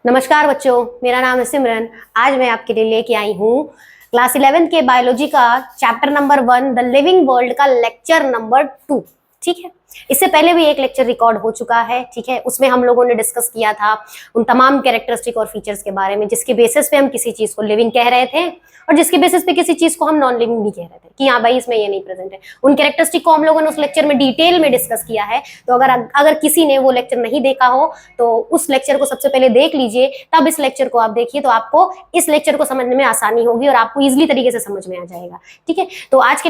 नमस्कार बच्चों, मेरा नाम है सिमरन। आज मैं आपके लिए लेके आई हूँ क्लास 11 के बायोलॉजी का chapter number 1 the living world का लेक्चर नंबर 2। ठीक है, इससे पहले भी एक लेक्चर रिकॉर्ड हो चुका है। ठीक है, उसमें हम लोगों ने डिस्कस किया था उन तमाम कैरेक्टरिस्टिक और फीचर्स के बारे में जिसके बेसिस पे हम किसी चीज को लिविंग कह रहे थे और जिसके बेसिस पे किसी चीज को हम नॉन लिविंग भी कह रहे थे कि हाँ भाई इसमें ये नहीं प्रेजेंट है। उन कैरेक्टरिस्टिक को हम लोगों ने उस लेक्चर में डिटेल में डिस्कस किया है। तो अगर किसी ने वो लेक्चर नहीं देखा हो तो उस लेक्चर को सबसे पहले देख लीजिए, तब इस लेक्चर को आप देखिए तो आपको इस लेक्चर को समझने में आसानी होगी और आपको इजिली तरीके से समझ में आ जाएगा। ठीक है, तो आज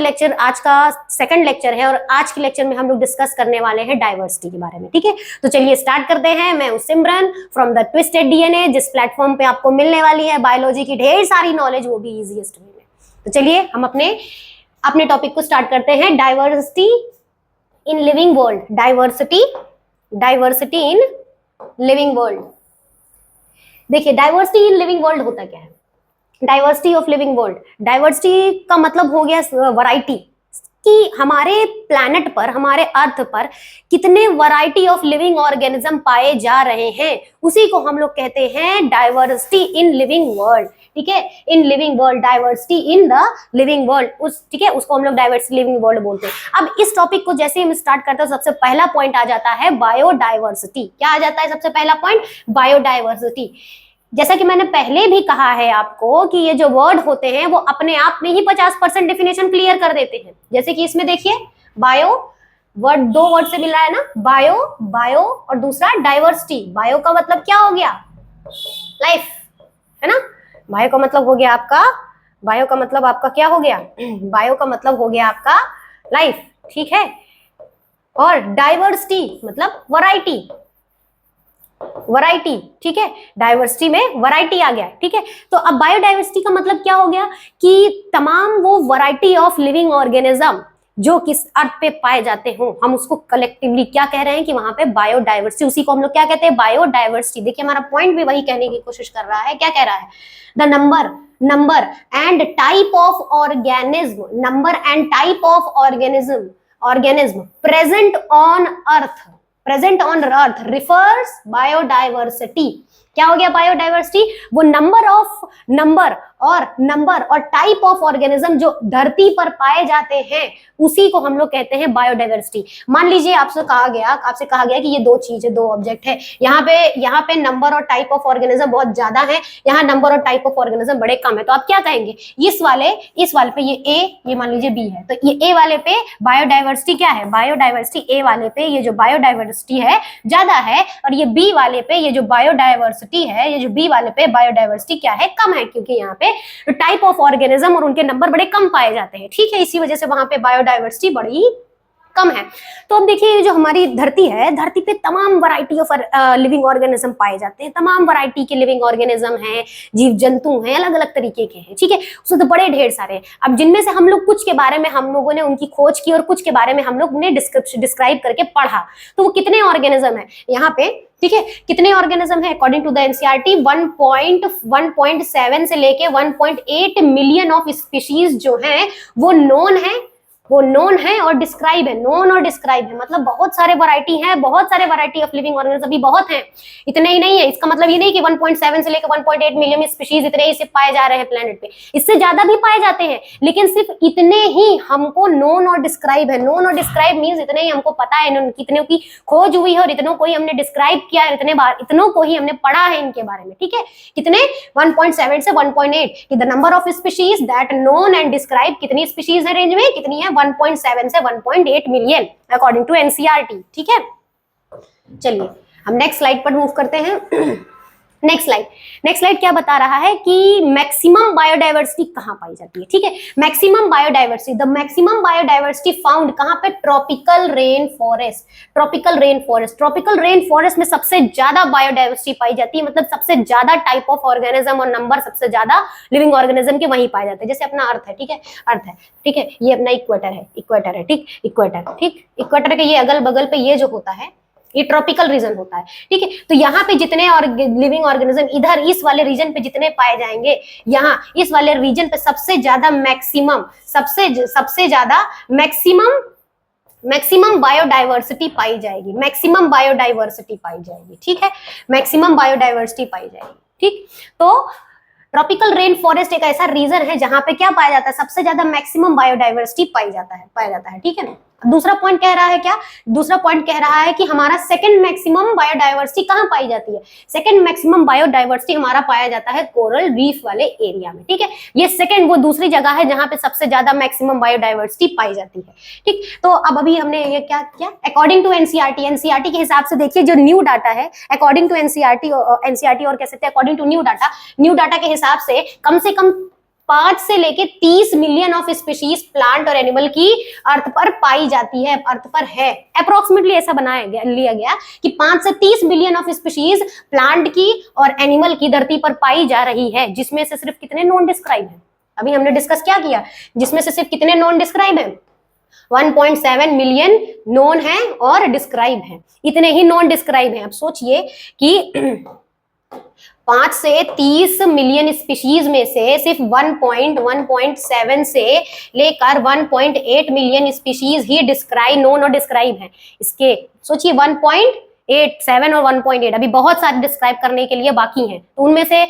का सेकंड लेक्चर है और आज के लेक्चर में हम लोग डिस्कस करने वाले हैं डाइवर्सिटी के बारे में। ठीक है, तो चलिए स्टार्ट करते हैं। मैं हूं सिमरन फ्रॉम द ट्विस्टेड डीएनए, जिस प्लेटफॉर्म पे आपको मिलने वाली है बायोलॉजी की ढेर सारी नॉलेज, वो भी इजीएस्ट वे में। तो चलिए हम अपने टॉपिक को स्टार्ट करते हैं। Diversity in living world. Diversity in living world. देखिए, डाइवर्सिटी इन लिविंग वर्ल्ड होता क्या है? Diversity of living world, diversity का मतलब हो गया वैरायटी, कि हमारे प्लैनेट पर, हमारे अर्थ पर कितने वैरायटी ऑफ लिविंग ऑर्गेनिज्म पाए जा रहे हैं, उसी को हम लोग कहते हैं डाइवर्सिटी इन लिविंग वर्ल्ड। ठीक है, in living world, diversity in the living world, ठीक है, उसको हम लोग डाइवर्सिटी लिविंग वर्ल्ड बोलते हैं। अब इस टॉपिक को जैसे हम स्टार्ट करते हैं, सबसे पहला पॉइंट आ जाता है बायोडाइवर्सिटी। क्या आ जाता है सबसे पहला पॉइंट? बायोडाइवर्सिटी। जैसा कि मैंने पहले भी कहा है आपको कि ये जो वर्ड होते हैं वो अपने आप में ही 50% डेफिनेशन क्लियर कर देते हैं। जैसे कि इसमें देखिए, बायो वर्ड, दो वर्ड से मिल रहा है ना, बायो और दूसरा डाइवर्सिटी। बायो का मतलब क्या हो गया? लाइफ, है ना। बायो का मतलब हो गया आपका क्या हो गया? बायो का मतलब हो गया आपका लाइफ। ठीक है, और डाइवर्सिटी मतलब वैरायटी। ठीक है, डाइवर्सिटी में वैरायटी आ गया। ठीक है, तो अब बायोडाइवर्सिटी का मतलब क्या हो गया कि तमाम वो वैरायटी ऑफ लिविंग ऑर्गेनिज्म जो किस अर्थ पे पाए जाते हो, हम उसको कलेक्टिवली क्या कह रहे हैं कि वहां पे बायोडाइवर्सिटी, उसी को हम लोग क्या कहते हैं? बायोडाइवर्सिटी। देखिए, हमारा पॉइंट भी वही कहने की कोशिश कर रहा है। क्या कह रहा है? The number and type of organism present on earth refers biodiversity. क्या हो गया बायोडाइवर्सिटी? वो नंबर और टाइप ऑफ ऑर्गेनिज्म जो धरती पर पाए जाते हैं, उसी को हम लोग कहते हैं बायोडाइवर्सिटी। मान लीजिए आपसे कहा गया कि ये दो चीज है, दो ऑब्जेक्ट है, यहाँ पे नंबर और टाइप ऑफ ऑर्गेनिज्म बहुत ज्यादा है, यहाँ नंबर और टाइप ऑफ ऑर्गेनिज्म बड़े कम है। तो आप क्या कहेंगे? इस वाले पे ये ए, ये मान लीजिए बी है, तो ये ए वाले पे बायोडाइवर्सिटी क्या है? बायोडाइवर्सिटी ए वाले पे ये जो बायोडाइवर्सिटी है ज्यादा है, और ये बी वाले पे ये जो बायोडाइवर्सिटी है, ये जो बी वाले पे बायोडाइवर्सिटी क्या है? कम है, क्योंकि यहाँ पे टाइप ऑफ ऑर्गेनिज्म और उनके नंबर बड़े कम पाए जाते हैं। ठीक है, इसी वजह से वहां पे बायोडाइवर्सिटी बड़ी कम है। तो अब देखिए, जो हमारी धरती है, धरती पे तमाम वैरायटी ऑफ लिविंग ऑर्गेनिज्म पाए जाते हैं। तमाम वैरायटी के लिविंग ऑर्गेनिज्म हैं, जीव जंतु हैं, अलग अलग तरीके के हैं। ठीक है, उसमें तो बड़े ढेर सारे हैं। अब जिनमें से हम लोग कुछ के बारे में हम लोगों ने उनकी खोज की और कुछ के बारे में हम लोग ने डिस्क्राइब करके पढ़ा। तो वो कितने ऑर्गेनिज्म है यहाँ पे? ठीक है, कितने ऑर्गेनिज्म है? अकॉर्डिंग टू द एनसीईआरटी 1.7 से लेके 1.8 मिलियन ऑफ स्पीशीज जो हैं वो नोन है और डिस्क्राइब है। नोन और डिस्क्राइब है मतलब बहुत सारे वैरायटी हैं, बहुत सारे वैरायटी ऑफ लिविंग ऑर्गेनिज्म भी बहुत हैं। इतने ही नहीं है, इसका मतलब ये नहीं कि 1.7 से लेकर 1.8 मिलियन स्पीशीज इतने ही सिर्फ पाए जा रहे हैं प्लेनेट पे, इससे ज्यादा भी पाए जाते हैं, लेकिन सिर्फ इतने ही हमको नोन और डिस्क्राइब है। नोन और डिस्क्राइब मींस इतने ही हमको पता है, कितने की खोज हुई है और इतनों को ही हमने डिस्क्राइब किया है, इतनों को ही हमने पढ़ा है इनके बारे में। ठीक है, कितने? 1.7 से 1.8 कि the number of species that known and describe, कितनी स्पीशीज है रेंज में? कितनी है? 1.7 से 1.8 मिलियन अकॉर्डिंग टू एनसीईआरटी। ठीक है, चलिए हम नेक्स्ट स्लाइड पर मूव करते हैं। नेक्स्ट स्लाइड क्या बता रहा है कि मैक्सिमम बायोडाइवर्सिटी कहां पाई जाती है? ठीक है, मैक्सिमम बायोडाइवर्सिटी फाउंड कहां पे? ट्रॉपिकल रेन फॉरेस्ट में सबसे ज्यादा बायोडाइवर्सिटी पाई जाती है, मतलब सबसे ज्यादा टाइप ऑफ ऑर्गेनिज्म और नंबर सबसे ज्यादा लिविंग ऑर्गेनिज्म के वहीं पाए जाते हैं। जैसे अपना अर्थ है, ठीक है, ये अपना इक्वेटर है, इक्वेटर के ये अगल बगल पे ये जो होता है ये ट्रॉपिकल रीजन होता है। ठीक है, तो यहाँ पे जितने लिविंग ऑर्गेनिज्म इधर इस वाले रीजन पे जितने पाए जाएंगे, यहाँ इस वाले रीजन पे सबसे ज्यादा मैक्सिमम मैक्सिमम बायोडाइवर्सिटी पाई जाएगी, मैक्सिमम बायोडाइवर्सिटी पाई जाएगी, ठीक है, मैक्सिमम बायोडाइवर्सिटी पाई जाएगी, ठीक। तो ट्रॉपिकल रेन फॉरेस्ट एक ऐसा रीजन है जहां पे क्या पाया जाता है, सबसे ज्यादा मैक्सिमम बायोडाइवर्सिटी पाया जाता है, ठीक है ना। दूसरा पॉइंट कह रहा है क्या, दूसरा पॉइंट कह रहा है कि हमारा सेकंड मैक्सिमम बायोडाइवर्सिटी कहां पाई जाती है, सेकंड मैक्सिमम बायोडाइवर्सिटी हमारा पाया जाता है कोरल रीफ वाले एरिया में, ठीक है। ये सेकंड वो दूसरी जगह है जहां पे सबसे ज्यादा मैक्सिमम बायोडाइवर्सिटी पाई जाती है, ठीक। तो अब अभी हमने ये क्या किया, अकॉर्डिंग टू एनसीईआरटी के हिसाब से देखिए जो न्यू डाटा है, अकॉर्डिंग टू एनसीईआरटी और कह सकते हैं अकॉर्डिंग टू न्यू डाटा के हिसाब से कम 5 से लेके 30 मिलियन ऑफ स्पीशीज प्लांट और एनिमल की अर्थ पर पाई जाती है, अर्थ पर है। अप्रोक्सीमेटली ऐसा लिया गया कि 5 से 30 मिलियन ऑफ स्पीशीज प्लांट की और एनिमल की धरती पर पाई जा रही है, जिसमें से सिर्फ कितने नॉन डिस्क्राइब है, अभी हमने डिस्कस क्या किया, जिसमें से सिर्फ कितने नॉन डिस्क्राइब है, 1.7 मिलियन नॉन है और डिस्क्राइब है, इतने ही नॉन डिस्क्राइब है। अब सोचिए कि 5 से 30 मिलियन स्पीशीज में से सिर्फ 1.7 से लेकर 1.8 मिलियन स्पीशीज ही डिस्क्राइब नॉन और डिस्क्राइब है। इसके सोचिए 1.87 और 1.8 अभी बहुत सारे डिस्क्राइब करने के लिए बाकी हैं, तो उनमें से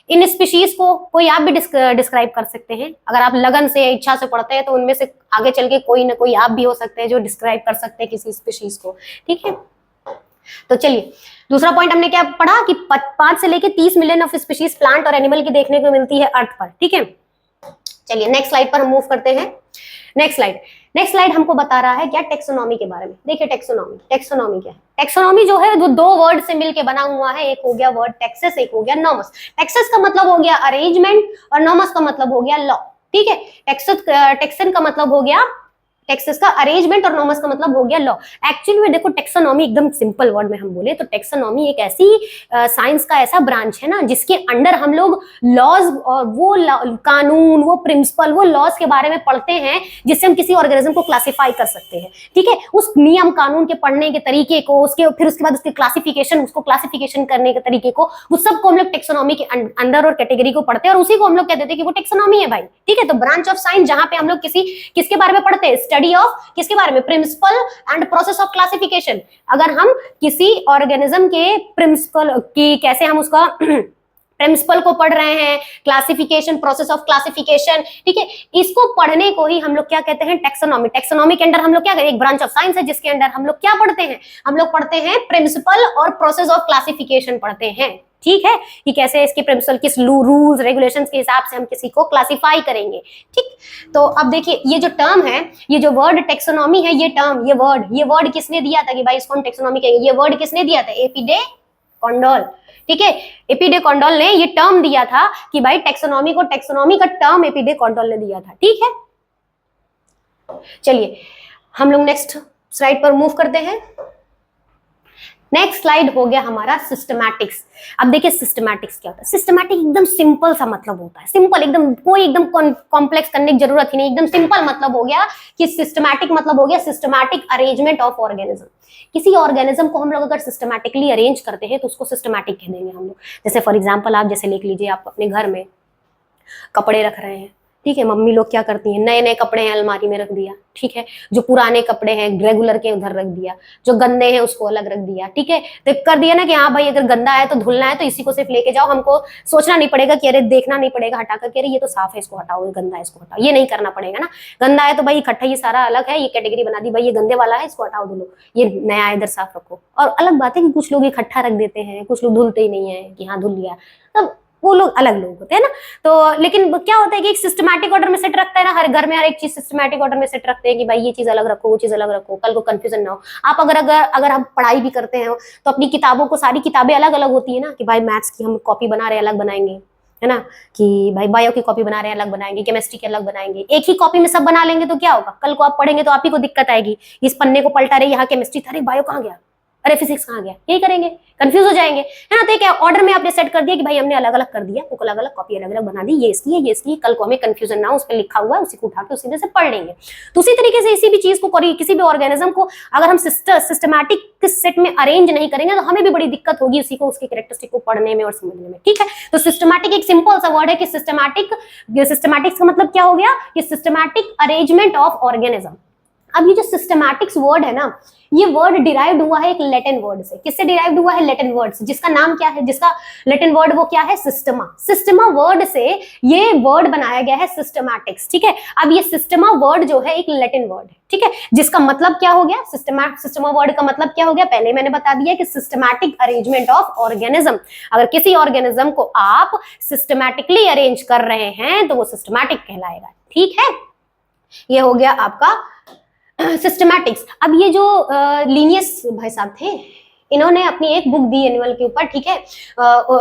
इन स्पीशीज को कोई आप भी डिस्क्राइब कर सकते हैं, अगर आप लगन से इच्छा से पढ़ते हैं तो उनमें से आगे चल के कोई ना कोई आप भी हो सकते हैं जो डिस्क्राइब कर सकते हैं किसी स्पीशीज को, ठीक है। तो चलिए दूसरा पॉइंट हमने क्या पढ़ा कि 5 से लेके 30 मिलियन ऑफ स्पीशीज प्लांट और एनिमल की देखने को मिलती है अर्थ पर, ठीक है। चलिए नेक्स्ट स्लाइड पर हम मूव करते हैं। नेक्स्ट स्लाइड हमको बता रहा है क्या, टेक्सोनॉमी के बारे में। देखिए टेक्सोनॉमी क्या है, टेक्सोनॉमी जो है वो 2 वर्ड से मिलके बना हुआ है, एक हो गया वर्ड टेक्सस, एक हो गया नॉमस। टेक्सस का मतलब हो गया अरेंजमेंट और नॉमस का मतलब हो गया लॉ, ठीक है। टेक्सन का मतलब हो गया, टेक्सस का अरेंजमेंट और नॉमस का मतलब हो गया लॉ। एक्चुअली में देखो टेक्सोनॉमी एकदम सिंपल वर्ड में हम बोले तो टेक्सोनॉमी एक ऐसी साइंस का ऐसा ब्रांच है ना जिसके अंडर हम लोग लॉज और वो कानून, वो प्रिंसिपल, वो लॉज के बारे में पढ़ते हैं जिससे हम किसी ऑर्गेनिज्म को क्लासिफाई कर सकते हैं, ठीक है। उस नियम कानून के पढ़ने के तरीके को, फिर उसके बाद उसके क्लासिफिकेशन करने के तरीके को, वो सबको हम लोग टेक्सोनॉमी के अंडर और कैटेगरी को पढ़ते हैं और उसी को हम लोग कहते हैं कि वो टेक्सोनॉमी है भाई, ठीक है। तो ब्रांच ऑफ साइंस जहां पे हम लोग किसके बारे में पढ़ते हैं, स्टडी ऑफ किसके बारे में, principle and process of classification. अगर हम किसी ऑर्गेनिज्म के प्रिंसिपल की कैसे हम उसका प्रिंसिपल को पढ़ रहे हैं, क्लासिफिकेशन, प्रोसेस ऑफ क्लासिफिकेशन, ठीक है, इसको पढ़ने को ही हम लोग क्या कहते हैं, टेक्सोनॉमी। टेक्सोनॉमी के अंडर हम लोग क्या करें, एक ब्रांच ऑफ साइंस है जिसके अंदर हम लोग क्या पढ़ते हैं, हम लोग पढ़ते हैं प्रिंसिपल और प्रोसेस ऑफ क्लासिफिकेशन पढ़ते हैं, ठीक है, कि कैसे इसके प्रिंसिपल, किस रूल्स रेगुलेशंस के हिसाब से हम किसी को क्लासिफाई करेंगे, ठीक। तो अब देखिए ये जो टर्म है, ये जो वर्ड टेक्सोनॉमी है, ये टर्म, ये वर्ड किसने दिया था कि भाई इसको हम टेक्सोनॉमी कहेंगे, ये वर्ड किसने दिया था, एपी डे कॉन्डोल, ठीक है। एपी डे कॉन्डोल ने ये टर्म दिया था कि भाई टेक्सोनॉमी का टर्म एपी डे कॉन्डोल ने दिया था, ठीक है। चलिए हम लोग नेक्स्ट स्लाइड पर मूव करते हैं। नेक्स्ट स्लाइड हो गया हमारा सिस्टमैटिक्स। अब देखिए सिस्टमैटिक्स क्या होता है। सिस्टमैटिक एकदम सिंपल सा मतलब होता है, सिंपल एकदम, कोई एकदम कॉम्प्लेक्स करने की जरूरत ही नहीं, एकदम सिंपल मतलब हो गया कि सिस्टमैटिक मतलब हो गया सिस्टमैटिक अरेंजमेंट ऑफ ऑर्गेनिज्म। किसी ऑर्गेनिज्म को हम लोग अगर सिस्टमैटिकली अरेंज करते हैं तो उसको सिस्टमैटिक कह देंगे हम लोग। जैसे फॉर एग्जाम्पल आप जैसे लिख लीजिए, आप अपने घर में कपड़े रख रहे हैं, ठीक है। मम्मी लोग क्या करती हैं, नए नए कपड़े हैं अलमारी में रख दिया, ठीक है। जो पुराने कपड़े हैं रेगुलर के उधर रख दिया, जो गंदे हैं उसको अलग रख दिया, ठीक है। तो कर दिया ना कि हाँ भाई अगर गंदा है तो धुलना है तो इसी को सिर्फ लेके जाओ, हमको सोचना नहीं पड़ेगा कि अरे देखना नहीं पड़ेगा हटा करके, अरे ये तो साफ है इसको हटाओ, ये गंदा है इसको हटाओ, ये नहीं करना पड़ेगा ना। गंदा है तो भाई इकट्ठा ये सारा अलग है, ये कैटेगरी बना दी, भाई ये गंदे वाला है इसको हटाओ धुलो, ये नया इधर साफ रखो। और अलग बात है कि कुछ लोग इकट्ठा रख देते हैं, कुछ लोग धुलते ही नहीं है कि हाँ धुल लिया, तब वो लोग अलग लोग होते हैं ना। तो लेकिन क्या होता है कि एक सिस्टमैटिक ऑर्डर में सेट रखता है ना, हर घर में हर एक चीज सिस्टमैटिक ऑर्डर में सेट रखते हैं कि भाई ये चीज अलग रखो, वो चीज अलग रखो, कल को कंफ्यूजन ना हो। आप अगर हम पढ़ाई भी करते हैं तो अपनी किताबों को, सारी किताबें अलग अलग होती है ना, कि भाई मैथ्स की हम कॉपी बना रहे हैं अलग बनाएंगे, है ना, कि भाई बायो की कॉपी बना रहे हैं अलग बनाएंगे, केमिस्ट्री की अलग बनाएंगे। एक ही कॉपी में सब बना लेंगे तो क्या होगा, कल को आप पढ़ेंगे तो आप ही को दिक्कत आएगी, इस पन्ने को पलटा रहे, यहाँ केमिस्ट्री था, अरे बायो कहाँ गया, अरे फिजिक्स कहाँ गया, यही करेंगे, कंफ्यूज हो जाएंगे, है ना। तो क्या ऑर्डर में आपने सेट कर दिया कि भाई हमने अलग अलग कर दिया, तो अलग अलग कॉपी अलग अलग बना दी, ये इसकी है, ये इसकी, कल को हमें कंफ्यूजन ना हो, उस पर लिखा हुआ है उसी को उठा के उसी में से पढ़ लेंगे। तो उसी तरीके से इसी भी चीज को, किसी भी ऑर्गेनिज्म को अगर हम सिस्टमैटिक सेट में अरेंज नहीं करेंगे तो हमें भी बड़ी दिक्कत होगी उसी को, उसके कैरेक्टरिस्टिक को पढ़ने में और समझने में, ठीक है। तो सिस्टमैटिक एक सिंपल सा वर्ड है कि सिस्टमैटिक्स का मतलब क्या हो गया कि सिस्टमैटिक अरेंजमेंट ऑफ ऑर्गेनिज्म, अब ये जो सिस्टमैटिक्स वर्ड है ना, ये वर्ड डिराइव्ड हुआ है एक लैटिन वर्ड से। किससे डिराइव्ड हुआ है? लैटिन वर्ड से, जिसका नाम क्या है, जिसका लैटिन वर्ड वो क्या है? सिस्टमा। सिस्टमा वर्ड से ये वर्ड बनाया गया है सिस्टमैटिक्स, ठीक है। अब ये सिस्टमा वर्ड जो है एक लैटिन वर्ड है, ठीक है, जिसका मतलब क्या हो गया? सिस्टमा वर्ड का मतलब क्या हो गया? पहले मैंने बता दिया कि सिस्टमैटिक अरेंजमेंट ऑफ ऑर्गेनिज्म। अगर किसी ऑर्गेनिज्म को आप सिस्टमैटिकली अरेंज कर रहे हैं तो वो सिस्टमैटिक कहलाएगा, ठीक है। ये हो गया आपका सिस्टमैटिक्स। अब ये जो लीनियस भाई साहब थे, इन्होंने अपनी एक बुक दी एनिमल के ऊपर, ठीक है,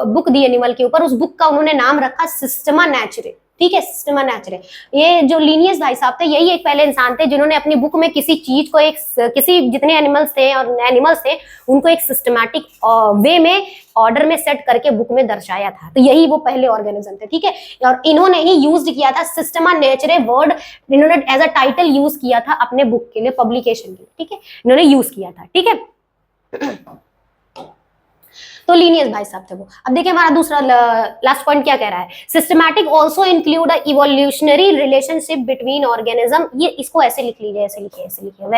बुक दी एनिमल के ऊपर, उस बुक का उन्होंने नाम रखा सिस्टमा नेचुरे, ठीक है, सिस्टमा नेचुरे। ये जो लीनियस भाई साहब थे, यही एक पहले इंसान थे जिन्होंने अपनी बुक में किसी चीज को किसी जितने एनिमल्स थे और एनिमल्स थे उनको एक सिस्टमैटिक वे में ऑर्डर में सेट करके बुक में दर्शाया था। तो यही वो पहले ऑर्गेनिज्म थे, ठीक है। और इन्होंने ही यूज किया था सिस्टमा नेचुरे वर्ड, इन्होंने एज अ टाइटल यूज किया था अपने बुक के लिए, पब्लिकेशन के लिए, ठीक है, इन्होंने यूज किया था, ठीक है। तो लीनियस भाई साहब थे वो। अब देखिए हमारा दूसरा लास्ट पॉइंट क्या कह रहा है? Systematic also include a evolutionary relationship between organism. ये इसको ऐसे लिख लीजिए, ऐसे लिखिए,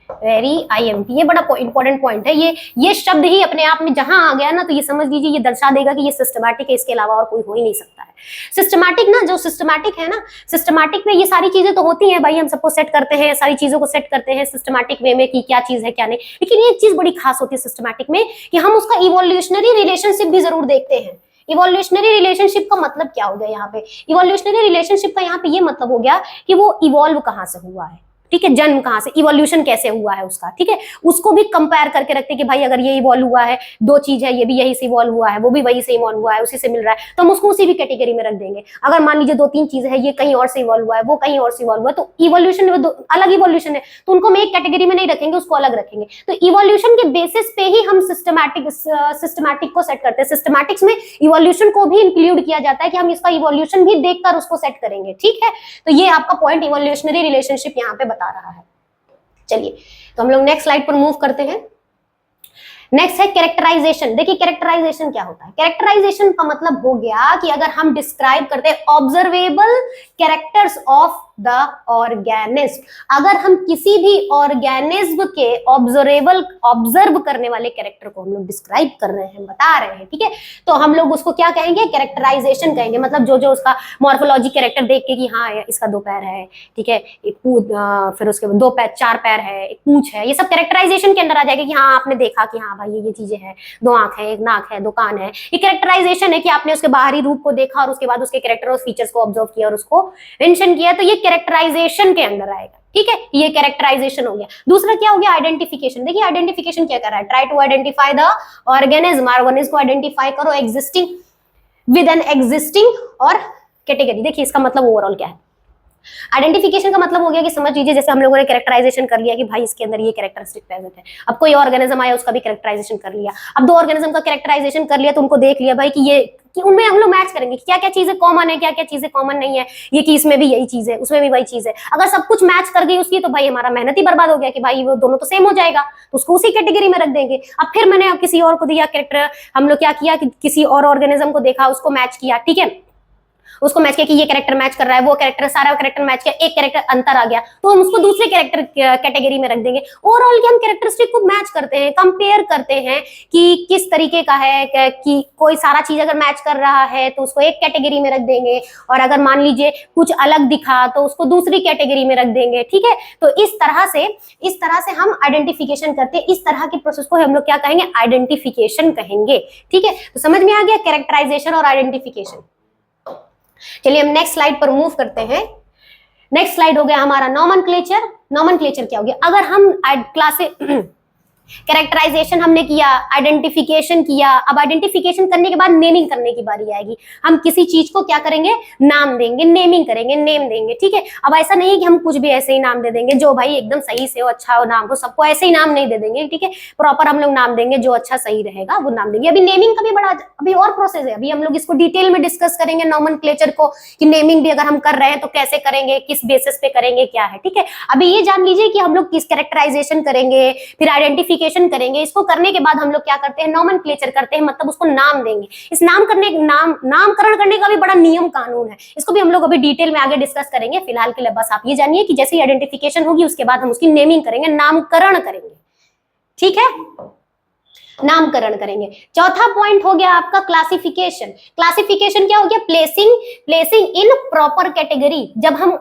वेरी IMP, ये बड़ा इंपॉर्टेंट पॉइंट है। ये शब्द ही अपने आप में जहां आ गया ना तो ये समझ लीजिए, ये दर्शा देगा कि ये सिस्टमैटिक है, इसके अलावा और कोई हो ही नहीं सकता है। सिस्टमैटिक ना, जो सिस्टमैटिक है ना, सिस्टमैटिक में ये सारी चीजें तो होती हैं भाई, हम सबको सेट करते हैं, सारी चीजों को सेट करते हैं सिस्टमैटिक वे में कि क्या चीज है क्या नहीं, लेकिन ये चीज बड़ी खास होती है सिस्टमैटिक में कि हम उसका इवोल्यूशनरी रिलेशनशिप भी जरूर देखते हैं। इवोल्यूशनरी रिलेशनशिप का मतलब क्या हो गया यहाँ पे? इवोल्यूशनरी रिलेशनशिप का यहाँ पे ये मतलब हो गया कि वो इवॉल्व कहाँ से हुआ है, ठीक है, जन्म कहाँ से, इवोल्यूशन कैसे हुआ है उसका, ठीक है, उसको भी कंपेयर करके रखते हैं कि भाई अगर ये इवॉल्व हुआ है, दो चीज है, ये भी यही से इवॉल्व हुआ है, वो भी वही से इवॉल्व हुआ है, उसी से मिल रहा है, तो हम उसको उसी भी कैटेगरी में रख देंगे। अगर मान लीजिए दो तीन चीजें हैं, ये कहीं और से इवॉल्व हुआ है, वो कहीं और से इवॉल्व हुआ है, तो इवोल्यूशन अलग इवोल्यूशन है, तो उनको हम एक कैटेगरी में नहीं रखेंगे, उसको अलग रखेंगे। तो इवोल्यूशन के बेसिस पे ही हम सिस्टमैटिक को सेट करते हैं। सिस्टमैटिक्स में इवोल्यूशन को भी इंक्लूड किया जाता है कि हम इसका इवोल्यूशन भी देखकर उसको सेट करेंगे, ठीक है। तो ये आपका पॉइंट इवोल्यूशनरी रिलेशनशिप यहाँ पे बता रहा है। चलिए तो हम लोग नेक्स्ट स्लाइड पर मूव करते हैं। नेक्स्ट है कैरेक्टराइजेशन। देखिए कैरेक्टराइजेशन क्या होता है? कैरेक्टराइजेशन का मतलब हो गया कि अगर हम डिस्क्राइब करते हैं observable characters of the organism, अगर हम किसी भी ऑर्गेनिज्म के ऑब्जर्व करने वाले कैरेक्टर को हम लोग डिस्क्राइब कर रहे हैं, बता रहे हैं, ठीक है, तो हम लोग उसको क्या कहेंगे? कैरेक्टराइजेशन कहेंगे। मतलब जो जो उसका मॉर्फोलॉजी कैरेक्टर देख के कि हाँ इसका दो पैर है, ठीक है, एक फिर उसके बाद दो पैर, चार पैर है, एक पूंछ है, ये सब कैरेक्टराइजेशन के अंदर आ जाएगा कि हाँ आपने देखा कि हाँ भाई ये चीजें हैं, दो आंख है, एक नाक है, दो कान है। ये कैरेक्टराइजेशन है कि आपने उसके बाहरी रूप को देखा और उसके बाद उसके कैरेक्टर और फीचर्स को ऑब्जर्व किया और उसको मेंशन किया, तो ये कैरेक्टराइजेशन के अंदर आएगा, ठीक है। ये कैरेक्टराइजेशन हो गया। दूसरा क्या हो गया? आइडेंटिफिकेशन। देखिए आइडेंटिफिकेशन क्या कर रहा है? Try to identify the organism को आइडेंटिफाई करो एग्जिस्टिंग विद एन एग्जिस्टिंग और कैटेगरी। देखिए इसका मतलब ओवरऑल क्या है? आइडेंटिफिकेशन का मतलब हो गया कि समझ लीजिए जैसे हम लोगों ने कैरेक्टराइजेशन कर लिया कि भाई इसके अंदर ये कैरेक्टरिस्टिक प्रेजेंट है। अब कोई ऑर्गेनिज्म आया उसका भी कैरेक्टराइजेशन कर लिया। अब दो ऑर्गेनिज्म का कैरेक्टराइजेशन कर लिया तो उनको देख लिया भाई कि उनमें हम लोग मैच करेंगे कि क्या क्या चीजें कॉमन है, क्या क्या चीजें कॉमन नहीं है, ये कि इसमें भी यही चीज है, उसमें भी वही चीज है। अगर सब कुछ मैच कर गई उसकी तो भाई हमारा मेहनत ही बर्बाद हो गया कि भाई वो दोनों तो सेम हो जाएगा, तो उसको उसी कैटेगरी में रख देंगे। अब फिर मैंने किसी और को दिया कैरेक्टर, हम लोग क्या किया कि किसी और ऑर्गेनिज्म को देखा, उसको मैच किया, ठीक है, उसको मैच किया कि ये कैरेक्टर मैच कर रहा है, वो कैरेक्टर सारा कैरेक्टर मैच किया, एक कैरेक्टर अंतर आ गया तो हम उसको दूसरे कैरेक्टर कैटेगरी में रख देंगे। ओवरऑल के हम कैरेक्टरिस्टिक को मैच करते हैं, कंपेयर करते हैं कि किस तरीके का है, कि कोई सारा चीज अगर मैच कर रहा है तो उसको एक कैटेगरी में रख देंगे, और अगर मान लीजिए कुछ अलग दिखा तो उसको दूसरी कैटेगरी में रख देंगे, ठीक है। तो इस तरह से हम आइडेंटिफिकेशन करते हैं। इस तरह के प्रोसेस को हम लोग क्या कहेंगे? आइडेंटिफिकेशन कहेंगे, ठीक है। तो समझ में आ गया कैरेक्टराइजेशन और आइडेंटिफिकेशन। चलिए हम नेक्स्ट स्लाइड पर मूव करते हैं। नेक्स्ट स्लाइड हो गया हमारा नॉमेनक्लेचर। नॉमेनक्लेचर क्या हो गया? अगर हम क्लासे कैरेक्टराइजेशन हमने किया, आइडेंटिफिकेशन किया, अब आइडेंटिफिकेशन करने के बाद नेमिंग करने की बारी आएगी। हम किसी चीज को क्या करेंगे? नाम देंगे, नेमिंग करेंगे, नेम देंगे, ठीक है। अब ऐसा नहीं कि हम कुछ भी ऐसे ही नाम दे देंगे जो भाई एकदम सही से हो, अच्छा हो नाम हो, सबको ऐसे ही नाम नहीं दे देंगे, ठीक है। प्रॉपर हम लोग नाम देंगे, जो अच्छा सही रहेगा वो नाम देंगे। अभी नेमिंग का भी बड़ा अभी और प्रोसेस है, अभी हम लोग इसको डिटेल में डिस्कस करेंगे नॉमेनक्लेचर को, कि नेमिंग भी अगर हम कर रहे हैं तो कैसे करेंगे, किस बेसिस पे करेंगे, क्या है, ठीक है। अभी ये जान लीजिए कि हम लोग किस कैरेक्टराइजेशन करेंगे, फिर आइडेंटिफिकेशन आइडेंटिफिकेशन करेंगे। इसको करने के बाद हम लोग क्या करते हैं, नॉमेनक्लेचर करते हैं, मतलब उसको नाम देंगे। इस नामकरण करने का भी बड़ा नियम कानून है, इसको भी हम लोग अभी डिटेल में आगे डिस्कस करेंगे। फिलहाल के लिए बस आप ये जानिए कि जैसे आइडेंटिफिकेशन होगी उसके बाद हम उसकी नेमिंग करेंगे, नामकरण करेंगे, ठीक है, नामकरण करेंगे। चौथा पॉइंट हो गया आपका क्लासिफिकेशन। क्लासिफिकेशन क्या हो गया, प्लेसिंग इन प्रॉपर कैटेगरी। जब हम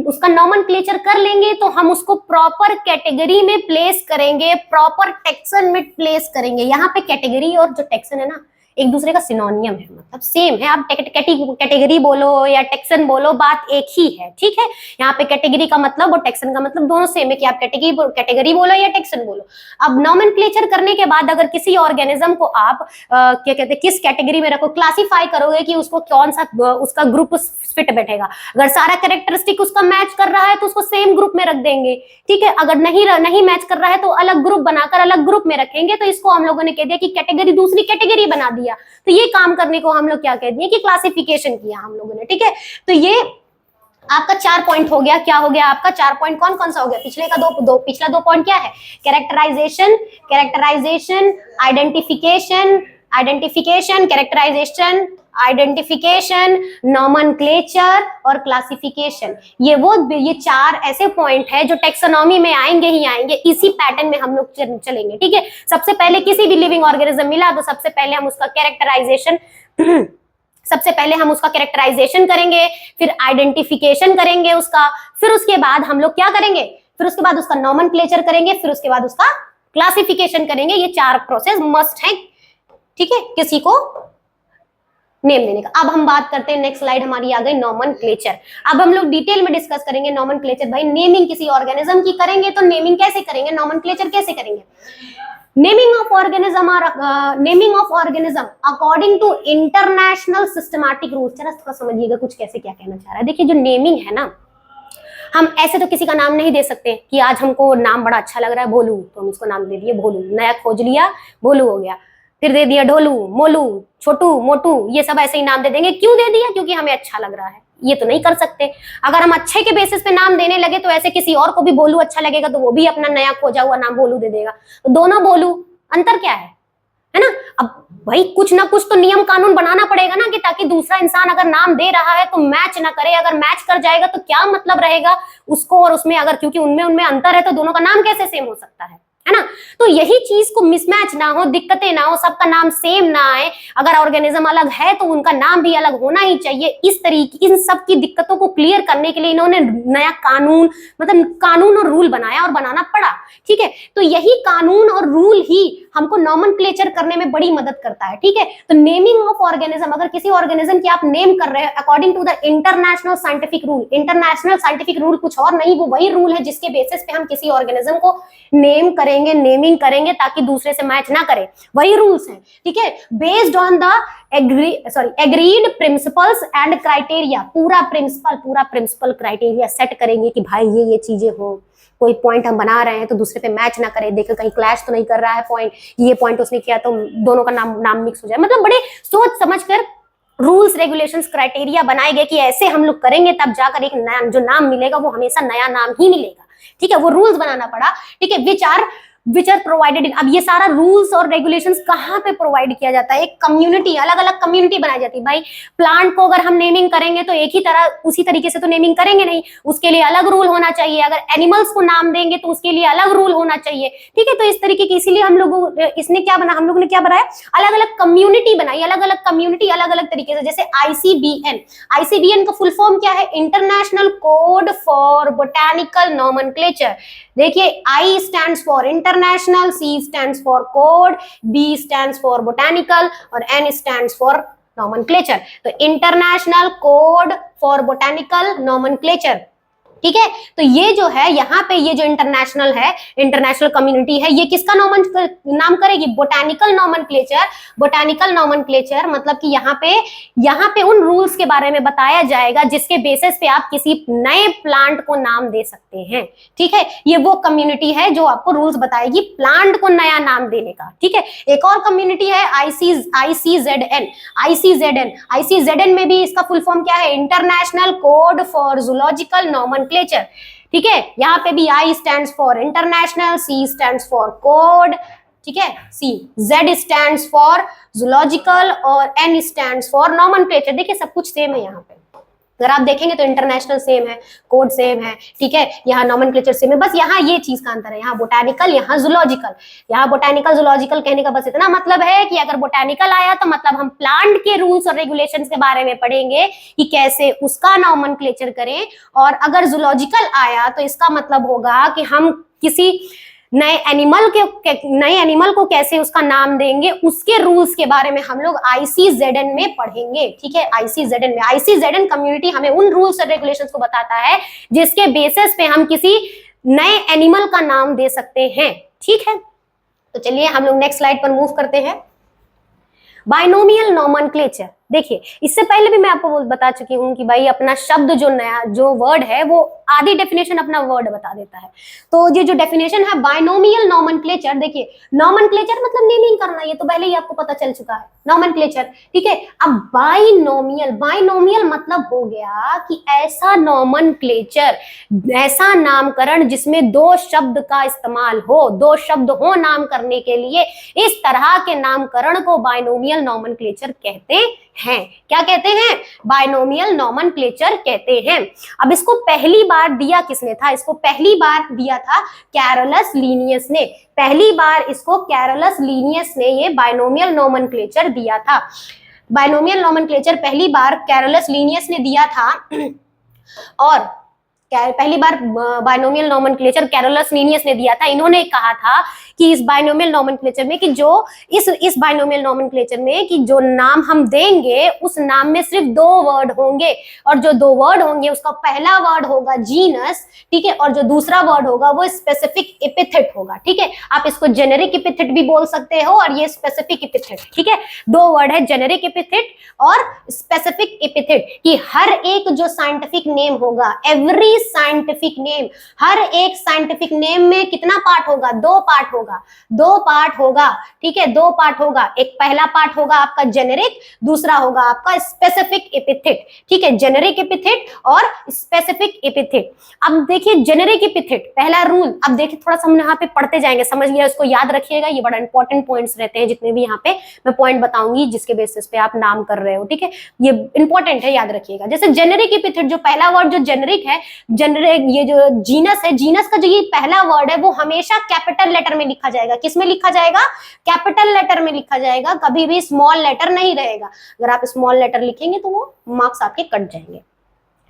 उसका नॉमेनक्लेचर कर लेंगे तो हम उसको प्रॉपर कैटेगरी में प्लेस करेंगे, प्रॉपर टेक्सन में प्लेस करेंगे। यहाँ पे कैटेगरी और जो टेक्सन है ना, एक दूसरे का सिनोनियम है, मतलब सेम है। आप कैटेगरी बोलो या टेक्सन बोलो, बात एक ही है, ठीक है। यहाँ पे कैटेगरी का मतलब और टेक्सन का मतलब दोनों सेम है, कि आप कैटेगरी बोलो या टेक्सन बोलो। अब नॉमेनक्लेचर करने के बाद अगर किसी ऑर्गेनिज्म को आप क्या कहते हैं, किस कैटेगरी में रखो, क्लासिफाई करोगे कि उसको कौन सा उसका ग्रुप फिट बैठेगा। अगर सारा कैरेक्टरिस्टिक उसका मैच कर रहा है तो उसको सेम ग्रुप में रख देंगे, ठीक है। अगर नहीं मैच कर रहा है तो अलग ग्रुप बनाकर अलग ग्रुप में रखेंगे। तो इसको हम लोगों ने कह दिया कि कैटेगरी दूसरी कैटेगरी बना दिया। तो ये काम करने को हम लोग क्या कह दिए कि क्लासिफिकेशन किया हम लोगों ने, ठीक है। तो ये आपका 4 पॉइंट हो गया। क्या हो गया आपका 4 पॉइंट, कौन कौन सा हो गया, पिछला 2 पॉइंट क्या है, कैरेक्टराइजेशन, आइडेंटिफिकेशन, नॉमेनक्लेचर और क्लासिफिकेशन। ये 4 ऐसे पॉइंट है जो टेक्सोनॉमी में आएंगे ही आएंगे। इसी पैटर्न में हम लोग चलेंगे, ठीक है। सबसे पहले किसी भी लिविंग ऑर्गेनिज्म मिला तो सबसे पहले हम उसका कैरेक्टराइजेशन करेंगे, फिर आइडेंटिफिकेशन करेंगे उसका, फिर उसके बाद हम लोग क्या करेंगे, फिर उसके बाद उसका नॉमेनक्लेचर करेंगे, फिर उसके बाद उसका क्लासिफिकेशन करेंगे। ये 4 प्रोसेस मस्ट है, ठीक है, किसी को नेम देने का। अब हम बात करते हैं, नेक्स्ट स्लाइड हमारी आ गई नॉमेनक्लेचर। अब हम लोग डिटेल में डिस्कस करेंगे नॉमेनक्लेचर। भाई नेमिंग किसी ऑर्गेनिज्म की करेंगे तो नेमिंग कैसे करेंगे, नॉमेनक्लेचर कैसे करेंगे। Naming of organism according to international systematic rules. जरा थोड़ा समझिएगा कुछ कैसे क्या कहना चाह रहा है। देखिए जो नेमिंग है ना, हम ऐसे तो किसी का नाम नहीं दे सकते कि आज हमको नाम बड़ा अच्छा लग रहा है भोलू, तो हम उसको नाम दे दिए भोलू। नया खोज लिया, भोलू हो गया। फिर दे दिया ढोलू, मोलू, छोटू, मोटू, ये सब ऐसे ही नाम दे देंगे। क्यों दे दिया, क्योंकि हमें अच्छा लग रहा है। ये तो नहीं कर सकते। अगर हम अच्छे के बेसिस पे नाम देने लगे तो ऐसे किसी और को भी बोलू अच्छा लगेगा, तो वो भी अपना नया खोजा हुआ नाम बोलू दे देगा। तो दोनों बोलू, अंतर क्या है ना। अब भाई कुछ ना कुछ तो नियम कानून बनाना पड़ेगा ना, कि ताकि दूसरा इंसान अगर नाम दे रहा है तो मैच ना करे। अगर मैच कर जाएगा तो क्या मतलब रहेगा उसको और उसमें, अगर क्योंकि उनमें अंतर है तो दोनों का नाम कैसे सेम हो सकता है ना। तो यही चीज को मिसमैच ना हो, दिक्कतें ना हो, सबका नाम सेम ना आए। अगर ऑर्गेनिज्म अलग है तो उनका नाम भी अलग होना ही चाहिए। इस तरीके इन सब की दिक्कतों को क्लियर करने के लिए इन्होंने नया कानून, मतलब कानून और रूल बनाया और बनाना पड़ा, ठीक है। तो यही कानून और रूल ही हमको नॉमेनक्लेचर करने में बड़ी मदद करता है, ठीक है। तो नेमिंग ऑफ ऑर्गेनिज्म, अगर किसी ऑर्गेनिज्म की आप नेम कर रहे हैं according to the international scientific rule, international scientific rule कुछ और नहीं, वो वही रूल है जिसके बेसिस पे हम किसी ऑर्गेनिज्म को नेम करेंगे, नेमिंग करेंगे ताकि दूसरे से मैच ना करे। वही रूल्स हैं, ठीक है। Based on the agreed principles and criteria. पूरा प्रिंसिपल क्राइटेरिया सेट करेंगे कि भाई ये चीजें हो। कोई पॉइंट हम बना रहे हैं तो दूसरे पे मैच ना करे, देखो कहीं क्लैश तो नहीं कर रहा है पॉइंट, ये पॉइंट उसने किया तो दोनों का नाम मिक्स हो जाए। मतलब बड़े सोच समझकर रूल्स, रेगुलेशंस, क्राइटेरिया बनाए गए कि ऐसे हम लोग करेंगे तब जाकर एक नया जो नाम मिलेगा वो हमेशा नया नाम ही मिलेगा, ठीक है। वो रूल्स बनाना पड़ा, ठीक है, विच आर प्रोवाइडेड इन। अब ये सारा रूल्स और रेगुलेशंस कहाँ पे प्रोवाइड किया जाता है, एक कम्युनिटी, अलग अलग कम्युनिटी बनाई जाती है। भाई प्लांट को अगर हम नेमिंग करेंगे तो एक ही तरह उसी तरीके से तो नेमिंग करेंगे नहीं, उसके लिए अलग रूल होना चाहिए। अगर एनिमल्स को नाम देंगे तो उसके लिए अलग रूल होना चाहिए, ठीक है। तो इस तरीके की, इसीलिए हम लोग हम लोगों ने क्या बनाया, अलग अलग कम्युनिटी बनाई, अलग अलग कम्युनिटी अलग अलग तरीके से। जैसे आईसीबीएन का फुल फॉर्म क्या है, international code for botanical nomenclature. देखिए I stands for international, C stands for code, B stands for botanical और एन स्टैंड्स फॉर नॉमेनक्लेचर। तो international code for botanical nomenclature, ठीक है। तो ये जो है यहाँ पे, ये जो इंटरनेशनल है, इंटरनेशनल कम्युनिटी है, ये किसका नाम करेगी, बोटैनिकल नॉमेनक्लेचर। बोटैनिकल नॉमेनक्लेचर मतलब कि यहाँ पे उन रूल्स के बारे में बताया जाएगा जिसके बेसिस पे आप किसी नए प्लांट को नाम दे सकते हैं, ठीक है। ये वो कम्युनिटी है जो आपको रूल्स बताएगी प्लांट को नया नाम देने का, ठीक है। एक और कम्युनिटी है आईसीजेडएन में भी इसका फुल फॉर्म क्या है, international code for zoological nomenclature. ठीक है, यहाँ पे भी I stands for international, C stands for code, ठीक है, C, Z stands for zoological और N स्टैंड्स फॉर नॉमेनक्लेचर। देखिए सब कुछ सेम है यहाँ पे, अगर आप देखेंगे तो इंटरनेशनल सेम है, कोड सेम है, ठीक है, यहाँ नॉमेनक्लेचर सेम है, बस यहाँ ये चीज का अंतर है, यहाँ बोटैनिकल, यहाँ जूलॉजिकल। यहाँ बोटैनिकल जूलॉजिकल कहने का बस इतना मतलब है कि अगर बोटैनिकल आया तो मतलब हम प्लांट के रूल्स और रेगुलेशंस के बारे में पढ़ेंगे कि कैसे उसका नॉमेनक्लेचर करें, और अगर जूलॉजिकल आया तो इसका मतलब होगा कि हम किसी नए एनिमल को कैसे उसका नाम देंगे, उसके रूल्स के बारे में हम लोग ICZN में पढ़ेंगे, ठीक है, ICZN में। ICZN कम्युनिटी हमें उन रूल्स और रेगुलेशंस को बताता है जिसके बेसिस पे हम किसी नए एनिमल का नाम दे सकते हैं, ठीक है। तो चलिए हम लोग नेक्स्ट स्लाइड पर मूव करते हैं। बाइनोमियल नॉमेनक्लेचर, देखिए इससे पहले भी मैं आपको बता चुकी हूँ कि भाई अपना शब्द जो नया जो वर्ड है वो आधी डेफिनेशन अपना वर्ड बता देता है। तो ये जो डेफिनेशन है बाइनोमियल नॉमेनक्लेचर, देखिए नॉमेनक्लेचर मतलब नेमिंग करना, ये तो पहले ही आपको पता चल चुका है, नॉमेनक्लेचर, ठीक है। अब बाइनोमियल मतलब हो गया कि ऐसा नॉमेनक्लेचर, ऐसा नामकरण जिसमें दो शब्द का इस्तेमाल हो, दो शब्द हो नाम करने के लिए, इस तरह के नामकरण को बाइनोमियल नॉमेनक्लेचर कहते हैं। क्या कहते हैं? बाइनोमियल नॉमेनक्लेचर कहते हैं। अब इसको पहली बार दिया किसने था? इसको पहली बार दिया था कैरोलस लीनियस ने। पहली बार इसको कैरोलस लीनियस ने ये बाइनोमियल नॉमेनक्लेचर दिया था। बाइनोमियल नॉमेनक्लेचर पहली बार कैरोलस लीनियस ने दिया था, और पहली बार बाइनोमियल नॉमेनक्लेचर कैरोलस लीनियस ने दिया था। इन्होंने कहा था कि इस बाइनोमियल नॉमेनक्लेचर में कि जो इस बाइनोमियल नॉमेनक्लेचर में कि जो नाम हम देंगे उस नाम में सिर्फ दो वर्ड होंगे, और जो दो वर्ड होंगे उसका पहला वर्ड होगा जीनस, ठीक है, और जो दूसरा वर्ड होगा वो स्पेसिफिक एपिथेट होगा, ठीक है। आप इसको जेनेरिक एपिथेट भी बोल सकते हो और ये स्पेसिफिक एपिथेट, ठीक है। दो वर्ड है, जेनेरिक एपिथेट और स्पेसिफिक एपिथेट, कि हर एक जो साइंटिफिक नेम होगा, एवरी साइंटिफिक नेम, हर एक साइंटिफिक नेम में कितना पार्ट होगा? दो पार्ट होगा, ठीक है, दो पार्ट होगा। एक पहला पार्ट होगा आपका जेनेरिक, दूसरा होगा आपका स्पेसिफिक एपिथेट, ठीक है, जेनेरिक एपिथेट और स्पेसिफिक एपिथेट। अब देखिए जेनेरिक एपिथेट पहला रूल, अब देखिए थोड़ा सा हम यहाँ पे पढ़ते जाएंगे, समझ लिया, इसको याद रखिएगा, ये बड़ा इंपॉर्टेंट पॉइंट्स रहते हैं, जितने भी यहाँ पे मैं पॉइंट बताऊंगी जिसके बेसिस पे आप नाम कर रहे हो, ठीक है, ये इंपॉर्टेंट है, याद रखिएगा। जैसे जेनेरिक एपिथेट, जो पहला वर्ड जो जेनेरिक है, जेनेरिक, ये जो जीनस है, जीनस का जो ये पहला वर्ड है वो हमेशा कैपिटल लेटर में लिखा जाएगा। किस में लिखा जाएगा? कैपिटल लेटर में लिखा जाएगा, कभी भी स्मॉल लेटर नहीं रहेगा। अगर आप स्मॉल लेटर लिखेंगे तो वो मार्क्स आपके कट जाएंगे,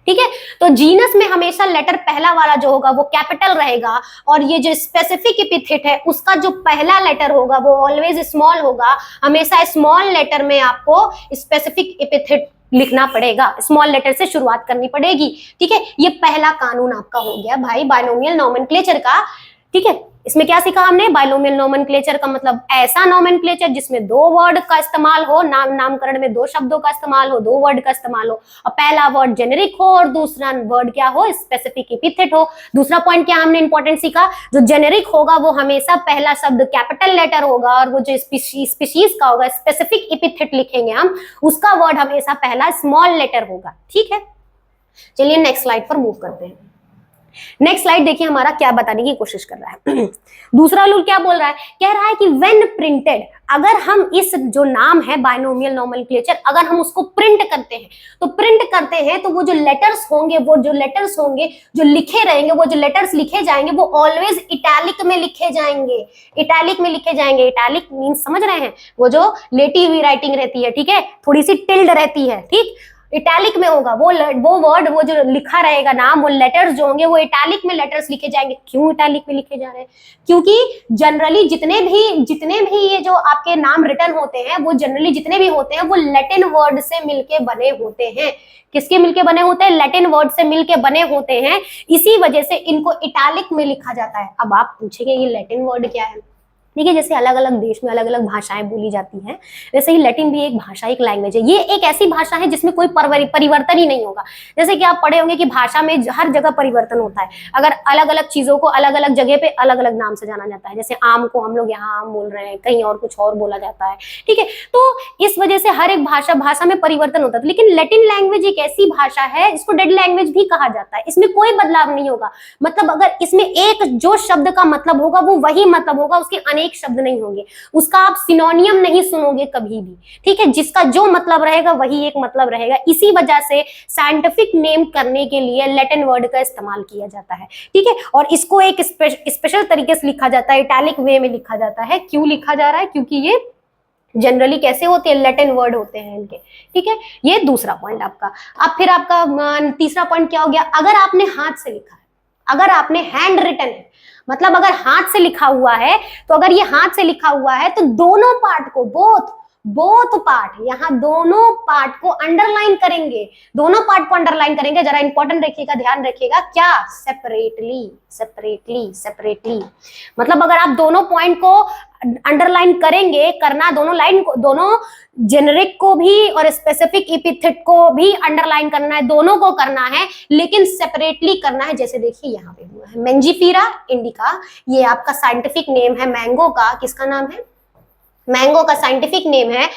ठीक है। तो जीनस में हमेशा लेटर पहला वाला जो होगा वो कैपिटल रहेगा, और ये जो स्पेसिफिक एपिथेट है उसका जो पहला लेटर होगा वो ऑलवेज स्मॉल होगा। हमेशा स्मॉल लेटर में आपको स्पेसिफिक एपिथेट लिखना पड़ेगा, स्मॉल लेटर से शुरुआत करनी पड़ेगी, ठीक है। ये पहला कानून आपका हो गया भाई बाइनोमियल नॉमेनक्लेचर का, ठीक है। इसमें क्या सीखा हमने? बाइनोमियल नॉमेनक्लेचर का मतलब ऐसा नॉमेनक्लेचर जिसमें दो वर्ड का इस्तेमाल हो, नामकरण में दो शब्दों का इस्तेमाल हो, दो वर्ड का इस्तेमाल हो, और पहला वर्ड जेनेरिक हो और दूसरा वर्ड क्या हो? स्पेसिफिक एपिथेट हो। दूसरा पॉइंट क्या हमने इंपॉर्टेंट सीखा? जो जेनेरिक होगा वो हमेशा पहला शब्द कैपिटल लेटर होगा, और वो जो स्पीशीज का होगा, स्पेसिफिक एपिथेट लिखेंगे हम, उसका वर्ड हमेशा पहला स्मॉल लेटर होगा, ठीक है। चलिए नेक्स्ट स्लाइड पर मूव करते हैं। नेक्स्ट स्लाइड देखिए हमारा क्या बताने की कोशिश कर रहा है। दूसरा रूल क्या बोल रहा है? कह रहा है कि व्हेन प्रिंटेड, अगर हम इस जो नाम है बाइनोमियल नॉमेनक्लेचर, अगर हम उसको प्रिंट करते हैं तो वो जो लेटर्स होंगे जो लिखे रहेंगे, वो जो लेटर्स लिखे जाएंगे वो ऑलवेज इटैलिक में लिखे जाएंगे। इटैलिक मींस समझ रहे हैं? वो जो लेटी हुई राइटिंग रहती है, ठीक है, थोड़ी सी टिल्ड रहती है, ठीक, इटैलिक में होगा वो वर्ड, वो जो लिखा रहेगा नाम, वो लेटर्स जो होंगे वो इटैलिक में लेटर्स लिखे जाएंगे। क्यों इटैलिक में लिखे जा रहे हैं? क्योंकि जनरली जितने भी ये जो आपके नाम रिटन होते हैं, वो जनरली जितने भी होते हैं वो लैटिन वर्ड से मिलके बने होते हैं। किसके मिलके बने होते हैं? लैटिन वर्ड से मिलके बने होते हैं, इसी वजह से इनको इटैलिक में लिखा जाता है। अब आप पूछेंगे ये लैटिन वर्ड क्या है? देखिए जैसे अलग अलग देश में अलग अलग भाषाएं बोली जाती हैं, वैसे ही लैटिन भी एक भाषा, एक लैंग्वेज है। ये एक ऐसी भाषा है जिसमें कोई परिवर्तन ही नहीं होगा। जैसे कि आप पढ़े होंगे कि भाषा में हर जगह परिवर्तन होता है। अगर अलग अलग चीजों को अलग अलग जगह पे अलग अलग नाम से जाना जाता है, जैसे आम को हम लोग यहाँ आम बोल रहे हैं, कहीं और कुछ और बोला जाता है, ठीक है। तो इस इस वजह से हर एक भाषा में परिवर्तन होता था। लेकिन लैटिन लैंग्वेज एक ऐसी भाषा है, इसको डेड लैंग्वेज भी कहा जाता है, इसमें कोई बदलाव नहीं होगा। मतलब अगर इसमें एक जो शब्द का मतलब होगा वो वही मतलब होगा, उसके अनेक शब्द नहीं होंगे, उसका आप सिनोनियम नहीं सुनोगे कभी भी, ठीक है। जिसका जो मतलब रहेगा वही एक मतलब रहेगा। इसी वजह से साइंटिफिक नेम करने के लिए लैटिन वर्ड का इस्तेमाल किया जाता है, ठीक है। और इसको एक स्पेशल तरीके से लिखा जाता है, इटैलिक वे में लिखा जाता है। क्यों लिखा जा रहा है? क्योंकि ये जनरली कैसे होते हैं, लैटिन वर्ड होते हैं इनके, ठीक है। ये दूसरा पॉइंट आपका। अब फिर आपका तीसरा पॉइंट क्या हो गया? अगर आपने हाथ से लिखा है, अगर आपने हैंड रिटन है, मतलब अगर हाथ से लिखा हुआ है, तो अगर ये हाथ से लिखा हुआ है तो दोनों पार्ट को, बोथ पार्ट, यहाँ दोनों पार्ट को अंडरलाइन करेंगे, दोनों पार्ट को अंडरलाइन करेंगे। जरा इंपॉर्टेंट रखिएगा, ध्यान रखिएगा, क्या? सेपरेटली। मतलब अगर आप दोनों पॉइंट को अंडरलाइन करेंगे, करना दोनों लाइन को, दोनों जेनरिक को भी और स्पेसिफिक एपिथेट को भी अंडरलाइन करना है, दोनों को करना है, लेकिन सेपरेटली करना है। जैसे देखिए यहाँ पे हुआ है मेंजीफेरा इंडिका, ये आपका साइंटिफिक नेम है मैंगो का। किसका नाम है? मैंगो का साइंटिफिक नेम है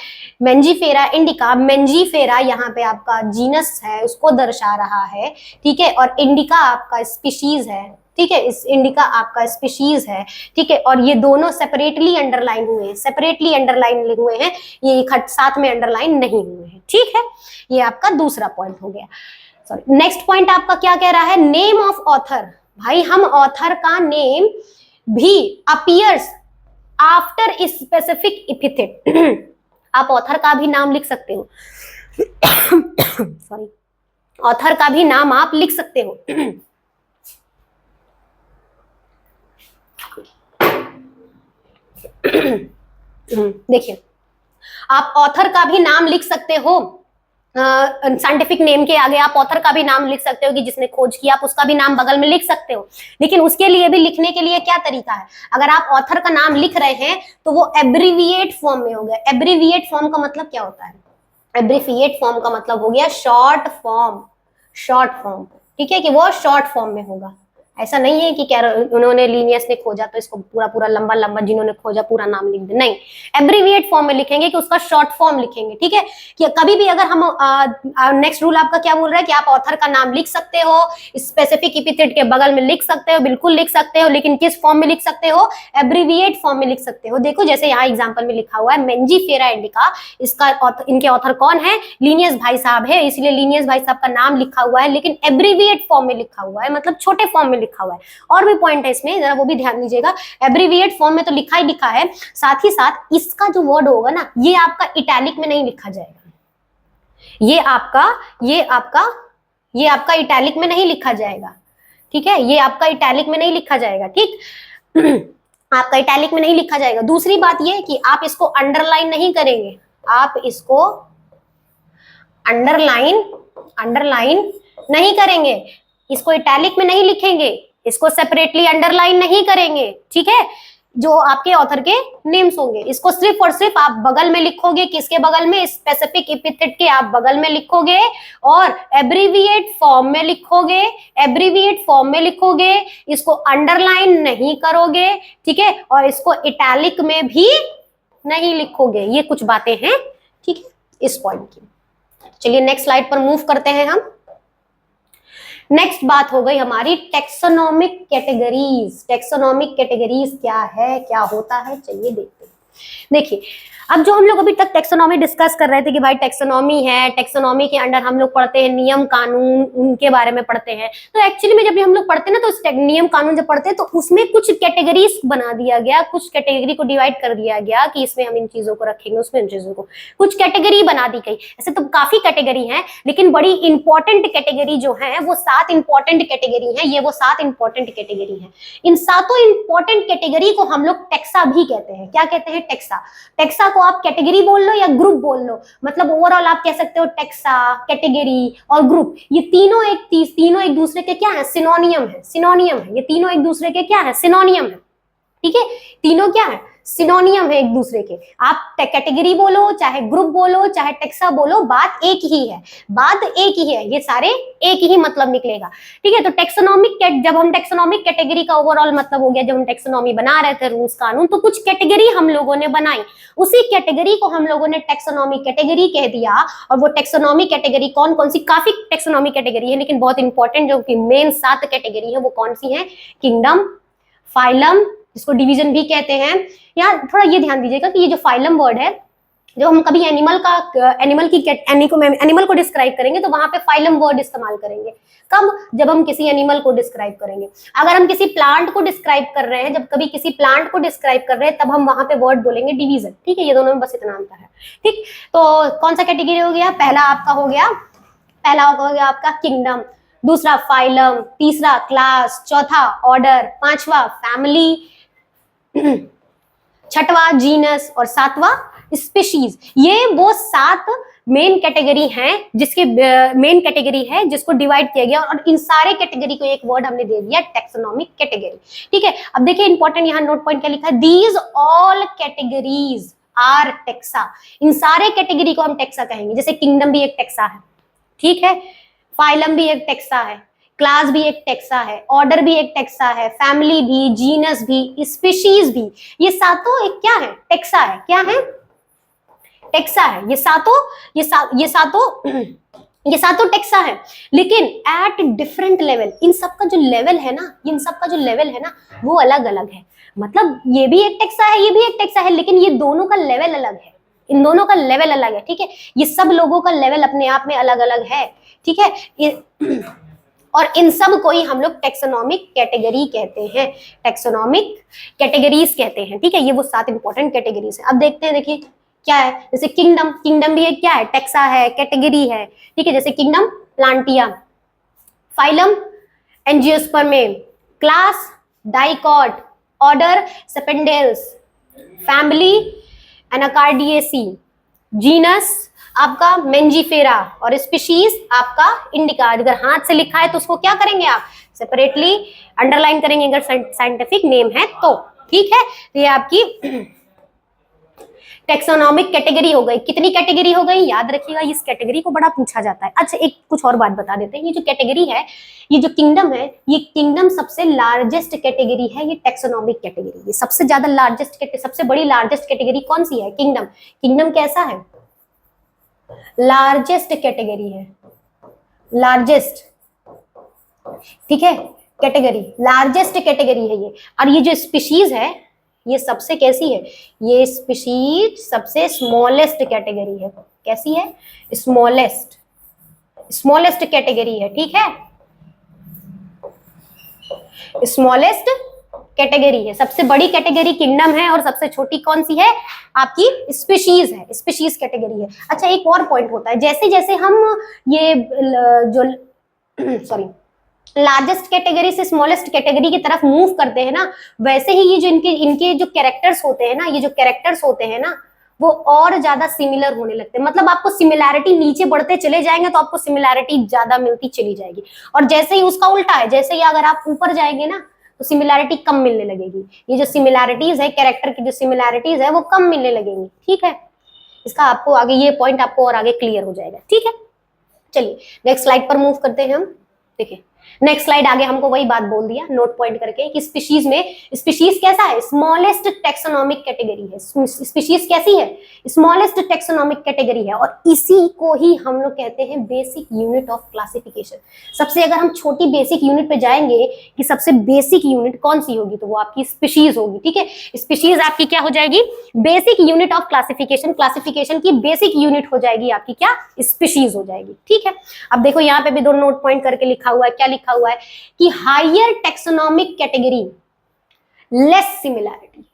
मेंजीफेरा इंडिका। मेंजीफेरा यहाँ पे आपका जीनस है, उसको दर्शा रहा है, ठीक है। और इंडिका आपका स्पीशीज है, ठीक है। इस इंडिका आपका स्पीशीज है, ठीक है। और ये दोनों सेपरेटली अंडरलाइन हुए हैं, सेपरेटली अंडरलाइन हुए हैं, ये साथ में अंडरलाइन नहीं हुए हैं, ठीक है। ये आपका दूसरा पॉइंट हो गया। सॉरी, नेक्स्ट पॉइंट आपका क्या कह रहा है? Name of author. भाई हम ऑथर का नेम भी अपीयर्स आफ्टर स्पेसिफिक एपिथेट, आप ऑथर का भी नाम लिख सकते हो। सॉरी, ऑथर का भी नाम आप लिख सकते हो। देखिए, आप ऑथर का भी नाम लिख सकते हो, साइंटिफिक नेम के आगे आप ऑथर का भी नाम लिख सकते हो कि जिसने खोज किया, आप उसका भी नाम बगल में लिख सकते हो। लेकिन उसके लिए भी लिखने के लिए क्या तरीका है? अगर आप ऑथर का नाम लिख रहे हैं तो वो एब्रीविएट फॉर्म में हो गया। एब्रीविएट फॉर्म का मतलब क्या होता है? एब्रीविएट फॉर्म का मतलब हो गया शॉर्ट फॉर्म, ठीक है, कि वो शॉर्ट फॉर्म में होगा। ऐसा नहीं है कि क्या उन्होंने लीनियस ने खोजा तो इसको पूरा लंबा जिन्होंने खोजा पूरा नाम लिख दे, नहीं। एब्रीविएट फॉर्म में लिखेंगे कि उसका शॉर्ट फॉर्म लिखेंगे, ठीक है। कि कभी भी अगर हम नेक्स्ट रूल आपका क्या बोल रहा है कि आप ऑथर का नाम लिख सकते हो, स्पेसिफिक एपिथेट के बगल में लिख सकते हो, बिल्कुल लिख सकते हो, लेकिन किस फॉर्म में लिख सकते हो? एब्रीविएट फॉर्म में लिख सकते हो। देखो जैसे यहाँ एग्जाम्पल में लिखा हुआ है मेंजीफेरा इंडिका, इसका इनके ऑथर कौन है? लीनियस भाई साहब है, इसलिए लीनियस भाई साहब का नाम लिखा हुआ है, लेकिन एब्रीविएट फॉर्म में लिखा हुआ है, मतलब छोटे फॉर्म में लिखा हुआ है। और भी पॉइंट है इसमें, जरा वो भी ध्यान दीजिएगा। एब्रीविएट फॉर्म में तो लिखा ही लिखा है, साथ ही साथ इसका जो वर्ड होगा ना, ये आपका इटैलिक में नहीं लिखा जाएगा, ये आपका इटैलिक में नहीं लिखा जाएगा, ठीक है। ये आपका इटैलिक में नहीं लिखा जाएगा, ठीक। आपका इटैलिक में नहीं लिखा जाएगा। दूसरी बात ये कि आप इसको अंडरलाइन नहीं करेंगे, आप इसको अंडरलाइन नहीं करेंगे, इसको इटैलिक में नहीं लिखेंगे, इसको सेपरेटली अंडरलाइन नहीं करेंगे, ठीक है। जो आपके ऑथर के नेम्स होंगे, इसको सिर्फ और सिर्फ आप बगल में लिखोगे। किसके बगल में? स्पेसिफिक एपिथेट के आप बगल में लिखोगे और एब्रीविएट फॉर्म में लिखोगे, इसको अंडरलाइन नहीं करोगे, ठीक है। और इसको इटैलिक में भी नहीं लिखोगे। ये कुछ बातें हैं, ठीक है, इस पॉइंट की। चलिए नेक्स्ट स्लाइड पर मूव करते हैं हम। नेक्स्ट बात हो गई हमारी टेक्सोनोमिक कैटेगरीज। टेक्सोनोमिक कैटेगरीज क्या है, क्या होता है, चलिए देखते हैं। देखिए, अब जो हम लोग अभी तक टेक्सोनॉमी डिस्कस कर रहे थे कि भाई टेक्सोनॉमी है, टेक्सोनॉमी के अंडर हम लोग पढ़ते हैं नियम कानून, उनके बारे में पढ़ते हैं। तो एक्चुअली में जब हम लोग पढ़ते हैं ना, तो नियम कानून जब पढ़ते हैं तो उसमें कुछ कैटेगरीज बना दिया गया, कुछ कैटेगरी को डिवाइड कर दिया गया कि इसमें हम इन चीजों को रखेंगे, उसमें इन चीजों को, कुछ कैटेगरी बना दी गई। ऐसे तो काफी कैटेगरी है, लेकिन बड़ी इंपॉर्टेंट कैटेगरी जो है वो 7 इंपॉर्टेंट कैटेगरी है। ये वो 7 इंपॉर्टेंट कैटेगरी है। इन 7 इंपॉर्टेंट कैटेगरी को हम लोग टेक्सा भी कहते हैं। क्या कहते हैं? टेक्सा। टेक्सा को आप कैटेगरी बोल लो या ग्रुप बोल लो, मतलब ओवरऑल आप कह सकते हो टेक्सा, कैटेगरी और ग्रुप, ये तीनों एक दूसरे के क्या है? सिनोनियम है। ये तीनों एक दूसरे के क्या है? सिनोनियम है, ठीक है। तीनों क्या है? सिनोनियम है एक दूसरे के। आप कैटेगरी बोलो, चाहे ग्रुप बोलो, चाहे टेक्सा बोलो, बात एक ही है, बात एक ही है, ये सारे एक ही मतलब निकलेगा। ठीक है, तो टेक्सोनॉमिक, जब हम टेक्सोनॉमिक कैटेगरी का ओवरऑल मतलब हो गया, जब हम टेक्सोनॉमी बना रहे थे रूल्स कानून, तो कुछ कैटेगरी हम लोगों ने बनाई, उसी कैटेगरी को हम लोगों ने टेक्सोनॉमी कैटेगरी कह दिया। और वो टेक्सोनॉमी कैटेगरी कौन कौन सी, काफी टेक्सोनॉमी कैटेगरी है, लेकिन बहुत इंपॉर्टेंट जो कि मेन 7 कैटेगरी है वो कौन सी है? किंगडम, फाइलम, जिसको डिवीजन भी कहते हैं। यहाँ थोड़ा ये ध्यान दीजिएगा कि ये जो फाइलम वर्ड है, जब हम कभी एनिमल को डिस्क्राइब करेंगे तो वहां पे फाइलम वर्ड इस्तेमाल करेंगे। कब? जब हम किसी एनिमल को डिस्क्राइब करेंगे। अगर हम किसी प्लांट को डिस्क्राइब कर रहे हैं, जब कभी किसी प्लांट को डिस्क्राइब कर रहे हैं, तब हम वहां पे वर्ड बोलेंगे डिवीजन। ठीक है, ये दोनों में बस इतना अंतर है। ठीक, तो कौन सा कैटेगरी हो गया? पहला हो गया आपका किंगडम, दूसरा फाइलम, तीसरा क्लास, चौथा ऑर्डर, पांचवा फैमिली, छठवा जीनस और सातवां स्पीशीज। ये वो 7 मेन कैटेगरी हैं, जिसके मेन कैटेगरी है जिसको डिवाइड किया गया, और इन सारे कैटेगरी को एक वर्ड हमने दे दिया, टेक्सोनॉमिक कैटेगरी। ठीक है, अब देखिए इंपॉर्टेंट यहाँ नोट पॉइंट क्या लिखा है? These all categories are taxa. इन सारे कैटेगरी को हम टेक्सा कहेंगे। जैसे किंगडम भी एक टेक्सा है, ठीक है, फाइलम भी एक टेक्सा है, क्लास भी एक टेक्सा है, ऑर्डर भी एक टेक्सा है, फैमिली भी, जीनस भी, स्पीशीज भी, ये सातों एक क्या है? टेक्सा है। क्या है? टेक्सा है। ये सातों टेक्सा है, लेकिन एट डिफरेंट लेवल। इन सब का जो लेवल है ना, वो अलग अलग है। मतलब ये भी एक टेक्सा है, ये भी एक टेक्सा है, लेकिन ये दोनों का लेवल अलग है, इन दोनों का लेवल अलग है। ठीक है, ये सब लोगों का लेवल अपने आप में अलग अलग है। ठीक है, और इन सब को ही हम लोग टेक्सोनॉमिक कैटेगरी कहते हैं, टेक्सोनॉमिक कैटेगरीज कहते हैं। ठीक है, ये वो 7 इंपॉर्टेंट कैटेगरीज है। अब देखते हैं, देखिए क्या है। जैसे किंगडम भी एक क्या है? टेक्सा है, कैटेगरी है। ठीक है, जैसे kingdom plantae, phylum angiospermae, class dicot, order sapindales, family anacardiaceae, genus आपका मेंजीफेरा, और स्पीशीज आपका इंडिका। अगर हाथ से लिखा है तो उसको क्या करेंगे आप? सेपरेटली अंडरलाइन करेंगे अगर साइंटिफिक नेम है तो। ठीक है, तो ये आपकी टेक्सोनॉमिक कैटेगरी हो गई। कितनी कैटेगरी हो गई? याद रखिएगा, इस कैटेगरी को बड़ा पूछा जाता है। अच्छा, एक कुछ और बात बता देते हैं। ये जो कैटेगरी है, ये जो किंगडम है, ये किंगडम सबसे लार्जेस्ट कैटेगरी है, ये टेक्सोनॉमिक कैटेगरी। ये सबसे ज्यादा सबसे बड़ी लार्जेस्ट कैटेगरी कौन सी है? किंगडम। किंगडम कैसा है? लार्जेस्ट कैटेगरी है, लार्जेस्ट। ठीक है, कैटेगरी लार्जेस्ट कैटेगरी है ये। और ये जो स्पीशीज है, ये सबसे कैसी है? ये स्पीशीज सबसे स्मॉलेस्ट कैटेगरी है। कैसी है? स्मॉलेस्ट कैटेगरी है। ठीक है, स्मॉलेस्ट कैटेगरी है। सबसे बड़ी कैटेगरी किंगडम है और सबसे छोटी कौन सी है? आपकी स्पीशीज है, स्पीशीज कैटेगरी है। अच्छा, एक और पॉइंट होता है, जैसे जैसे हम ये जो लार्जेस्ट कैटेगरी से स्मॉलेस्ट कैटेगरी की तरफ मूव करते हैं ना, वैसे ही ये जो इनके जो कैरेक्टर्स होते हैं ना, वो और ज्यादा सिमिलर होने लगते हैं। मतलब आपको सिमिलैरिटी, नीचे बढ़ते चले जाएंगे तो आपको सिमिलैरिटी ज्यादा मिलती चली जाएगी, और जैसे ही उसका उल्टा है, जैसे ही अगर आप ऊपर जाएंगे ना तो सिमिलैरिटी कम मिलने लगेगी। ये जो सिमिलैरिटीज है, कैरेक्टर की जो सिमिलैरिटीज है, वो कम मिलने लगेंगी। ठीक है, इसका आपको आगे ये पॉइंट आपको और आगे क्लियर हो जाएगा। ठीक है, चलिए नेक्स्ट स्लाइड पर मूव करते हैं हम। देखिए नेक्स्ट स्लाइड आगे हमको वही बात बोल दिया नोट पॉइंट करके कि स्पीशीज कैसा है? स्मॉलेस्ट टेक्सोनॉमिक कैटेगरी है। स्पीशीज कैसी है? स्मॉलेस्ट टेक्सोनॉमिक कैटेगरी है, और इसी को ही हम लोग कहते हैं बेसिक यूनिट ऑफ क्लासिफिकेशन। सबसे अगर हम छोटी बेसिक यूनिट पे जाएंगे कि सबसे बेसिक यूनिट कौन सी होगी, तो वो आपकी स्पीशीज होगी। ठीक है, स्पीशीज आपकी क्या हो जाएगी? Basic unit of classification. Classification की बेसिक यूनिट हो जाएगी आपकी क्या? स्पीशीज हो जाएगी। ठीक है, अब देखो यहाँ पे भी 2 नोट पॉइंट करके लिखा हुआ है। क्या लिखा हुआ है कि higher taxonomic category less similarity.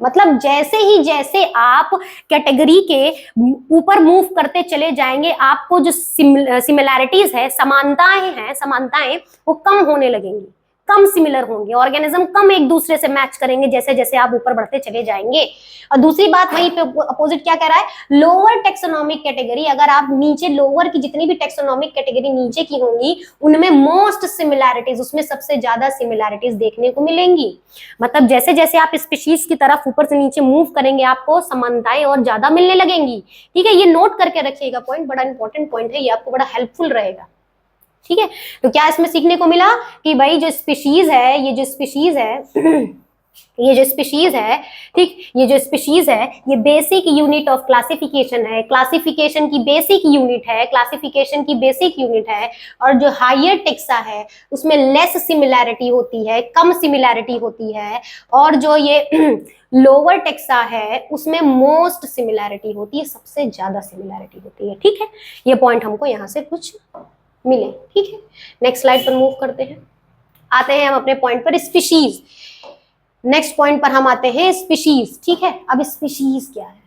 मतलब जैसे आप कैटेगरी के ऊपर मूव करते चले जाएंगे, आपको जो सिमिलैरिटीज है, समानताएं वो कम होने लगेंगी। कम सिमिलर होंगे, ऑर्गेनिज्म कम एक दूसरे से मैच करेंगे जैसे जैसे आप ऊपर बढ़ते चले जाएंगे। और दूसरी बात वहीं पे अपोजिट क्या कह रहा है, लोअर टेक्सोनॉमिक कैटेगरी, अगर आप नीचे लोअर की जितनी भी टेक्सोनॉमिक कैटेगरी नीचे की होंगी उनमें मोस्ट सिमिलैरिटीज, उसमें सबसे ज्यादा सिमिलैरिटीज देखने को मिलेंगी। मतलब जैसे जैसे आप स्पीशीज की तरफ ऊपर से नीचे मूव करेंगे आपको समानताएं और ज्यादा मिलने लगेंगी। ठीक है, ये नोट करके रखिएगा, पॉइंट बड़ा इंपॉर्टेंट पॉइंट है, ये आपको बड़ा हेल्पफुल रहेगा। ठीक है, तो क्या इसमें सीखने को मिला कि भाई जो स्पीशीज है, ये जो स्पीशीज है ये जो स्पीशीज है, ठीक, ये जो स्पीशीज है ये बेसिक यूनिट ऑफ क्लासिफिकेशन है, क्लासिफिकेशन की बेसिक यूनिट है, क्लासिफिकेशन की बेसिक यूनिट है। और जो हायर टेक्सा है उसमें लेस सिमिलैरिटी होती है, कम सिमिलैरिटी होती है। और जो ये लोअर टेक्सा है उसमें मोस्ट सिमिलैरिटी होती है, सबसे ज्यादा सिमिलैरिटी होती है। ठीक है, ये पॉइंट हमको यहाँ से कुछ मिले। ठीक है, नेक्स्ट स्लाइड पर मूव करते हैं, आते हैं हम अपने पॉइंट पर, स्पीशीज। नेक्स्ट पॉइंट पर हम आते हैं, स्पीशीज। ठीक है, अब स्पीशीज क्या है?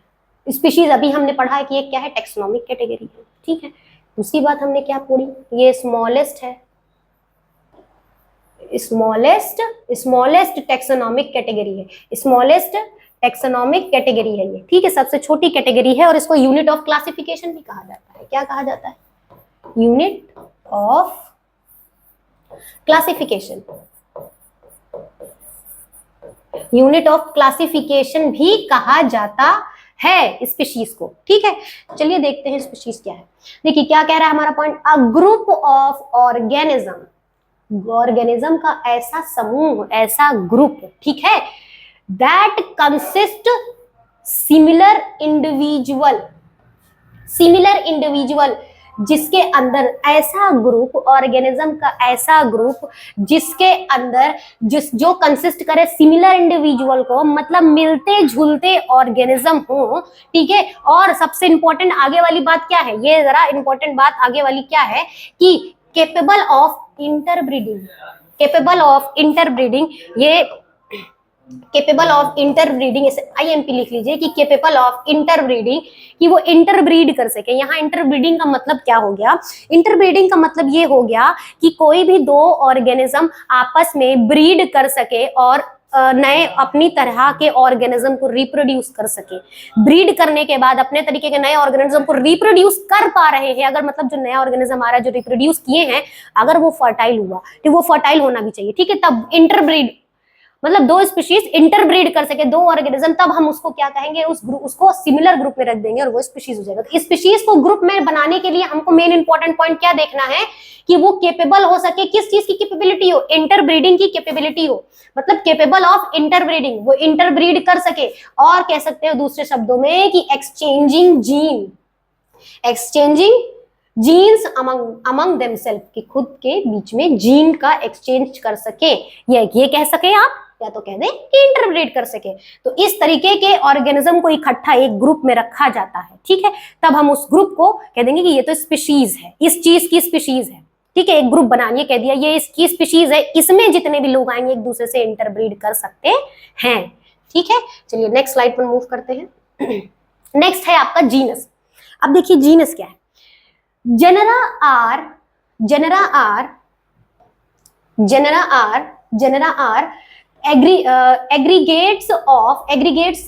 स्पीशीज अभी हमने पढ़ा है कि ये क्या है, टेक्सोनॉमिक कैटेगरी है। ठीक है, दूसरी बात हमने क्या पढ़ी, ये स्मॉलेस्ट है, स्मॉलेस्ट टेक्सोनॉमिक कैटेगरी है, स्मॉलेस्ट टेक्सोनॉमिक कैटेगरी है ये। ठीक है, सबसे छोटी कैटेगरी है और इसको यूनिट ऑफ क्लासिफिकेशन भी कहा जाता है। क्या कहा जाता है? Unit of classification, unit of classification भी कहा जाता है स्पीशीज को। ठीक है, चलिए देखते हैं स्पीशीज क्या है। देखिए क्या कह रहा है हमारा point, a group of organism, organism का ऐसा समूह, ऐसा ग्रुप, ठीक है, दैट कंसिस्ट सिमिलर इंडिविजुअल, जिसके अंदर ऐसा ग्रुप, ऑर्गेनिज्म का ऐसा ग्रुप जिसके अंदर जो कंसिस्ट करे सिमिलर इंडिविजुअल को, मतलब मिलते जुलते ऑर्गेनिज्म हो। ठीक है, और सबसे इंपॉर्टेंट आगे वाली बात क्या है, ये जरा इंपॉर्टेंट बात आगे वाली क्या है कि capable of interbreeding, capable of interbreeding, ये केपेबल ऑफ इंटरब्रीडिंग, इसे आईएमपी लिख लीजिए कि केपेबल ऑफ इंटरब्रीडिंग, कि वो इंटरब्रीड कर सके। यहाँ इंटरब्रीडिंग का मतलब क्या हो गया, इंटरब्रीडिंग का मतलब ये हो गया कि कोई भी दो ऑर्गेनिज्म आपस में ब्रीड कर सके और नए अपनी तरह के ऑर्गेनिज्म को रिप्रोड्यूस कर सके। ब्रीड करने के बाद अपने तरीके के नए ऑर्गेनिज्म को रिप्रोड्यूस कर पा रहे हैं, अगर मतलब जो नया ऑर्गेनिज्म आ रहा है जो रिप्रोड्यूस किए हैं, अगर वो फर्टाइल हुआ तो वो फर्टाइल होना भी चाहिए। ठीक है, तब इंटरब्रीड मतलब दो स्पीशीज इंटरब्रीड कर सके, दो ऑर्गेनिज्म, तब हम उसको क्या कहेंगे, उस ग्रुप, उसको सिमिलर ग्रुप में रख देंगे और वो स्पीशीज हो जाएगा। तो स्पीशीज को ग्रुप में बनाने के लिए हमको मेन इंपॉर्टेंट पॉइंट क्या देखना है कि वो केपेबल हो सके, किस चीज की कैपेबिलिटी हो, इंटरब्रीडिंग की कैपेबिलिटी हो, मतलब केपेबल ऑफ इंटरब्रीडिंग, वो इंटरब्रीड कर सके। और कह सकते हो दूसरे शब्दों में कि एक्सचेंजिंग जीन्स अमंग देमसेल्फ, कि खुद के बीच में जीन का एक्सचेंज कर सके, ये कह सके आप, या तो कह दें कि इंटरब्रीड कर सके। तो इस तरीके के ऑर्गेनिज्म को इकट्ठा एक ग्रुप में रखा जाता है। ठीक है, तब हम उस ग्रुप को कह देंगे कि ये तो स्पीशीज है, इस चीज की स्पीशीज है। ठीक है, एक ग्रुप बनाइए, कह दिया ये इसकी स्पीशीज है, इसमें जितने भी लोग आएंगे एक दूसरे से इंटरब्रीड कर सकते हैं। ठीक है, चलिए नेक्स्ट स्लाइड पर मूव करते हैं। नेक्स्ट है आपका जीनस। अब देखिए जीनस क्या है, genera are aggregates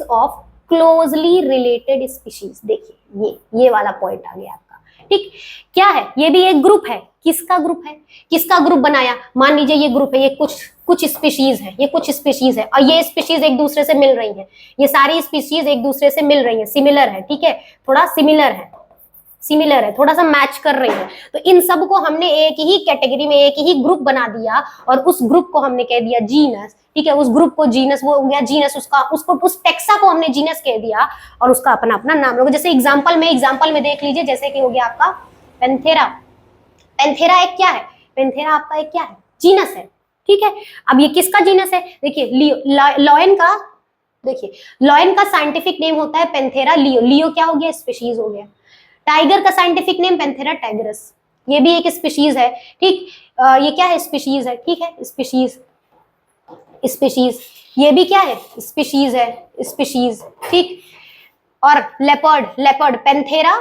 of closely related species। देखिए ये वाला पॉइंट आ गया आपका। ठीक, क्या है, ये भी एक ग्रुप है। किसका ग्रुप है, किसका ग्रुप बनाया, मान लीजिए ये ग्रुप है, ये कुछ स्पीशीज है, ये कुछ स्पीशीज है, और ये स्पीशीज एक दूसरे से मिल रही है, ये सारी स्पीशीज एक दूसरे से मिल रही है, सिमिलर है। ठीक है, थोड़ा सिमिलर है, थोड़ा सा मैच कर रही है। तो इन सब को हमने एक ही कैटेगरी में, एक ही ग्रुप बना दिया और उस ग्रुप को हमने कह दिया जीनस। ठीक है, उस ग्रुप को जीनस, वो हो गया जीनस, उसको उस टेक्सा को हमने जीनस कह दिया और उसका अपना अपना नाम रखा। जैसे एग्जांपल में देख लीजिए, जैसे कि हो गया आपका पेंथेरा। पेंथेरा एक क्या है, पेंथेरा आपका एक क्या है, जीनस है। ठीक है, अब ये किसका जीनस है, देखिए लॉयन का, देखिए लॉयन का साइंटिफिक नेम होता है पेंथेरा लियो। लियो क्या हो गया, स्पीशीज हो गया। टाइगर का साइंटिफिक नेम पेंथेरा टाइगरस, ये भी एक स्पीशीज है। ठीक, ये क्या है, स्पीशीज है। ठीक है, स्पीशीज, ये भी क्या है, स्पीशीज है, स्पीशीज। ठीक, और लेपर्ड पेंथेरा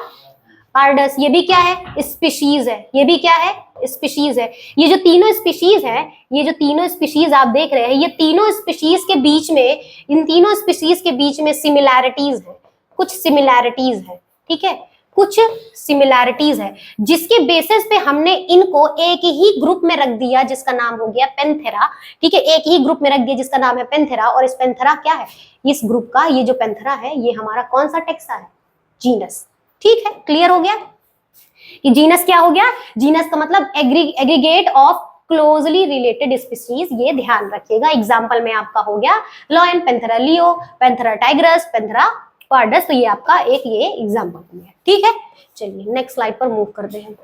पार्डस, ये भी क्या है, स्पीशीज है, ये भी क्या है, स्पीशीज है, ये जो तीनों स्पीशीज है, ये जो तीनों स्पीशीज आप देख रहे हैं, ये तीनों स्पीशीज के बीच में, इन तीनों स्पीशीज के बीच में सिमिलैरिटीज है, कुछ सिमिलैरिटीज है, ठीक है, कुछ सिमिलैरिटीज है, जिसके बेसिस पे हमने इनको एक ही ग्रुप में रख दिया जिसका नाम हो गया पेंथेरा, ठीक है, एक ही ग्रुप में रख दिया जिसका नाम है पेंथेरा। और इस पेंथेरा क्या है, इस ग्रुप का ये जो पेंथेरा है ये हमारा कौन सा टेक्सा है, जीनस, ठीक है, क्लियर हो गया। ये जीनस क्या हो गया, जीनस का मतलब aggregate of closely related species, ये ध्यान रखिएगा। एग्जांपल में आपका हो गया लॉयन, पेंथेरा लियो, पेंथेरा टाइग्रस, पेंथेरा पार्डस, तो ये आपका एक ये एग्जांपल हो गया, ठीक है। चलिए नेक्स्ट स्लाइड पर मूव करते हैं।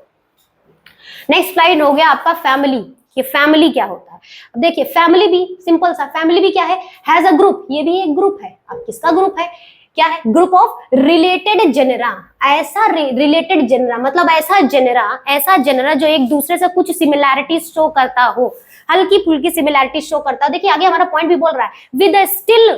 नेक्स्ट स्लाइड हो गया आपका फैमिली। ये फैमिली क्या होता है, अब देखिए फैमिली भी सिंपल सा, फैमिली भी क्या है, हैज अ ग्रुप, ये भी एक ग्रुप है। अब किसका ग्रुप है, क्या है, ग्रुप ऑफ रिलेटेड जेनेरा। ऐसा रिलेटेड जेनेरा मतलब ऐसा जेनेरा जो एक दूसरे से कुछ सिमिलैरिटी शो करता हो, हल्की फुल्की सिमिलैरिटी शो करता हो। देखिए आगे हमारा पॉइंट भी बोल रहा है, with still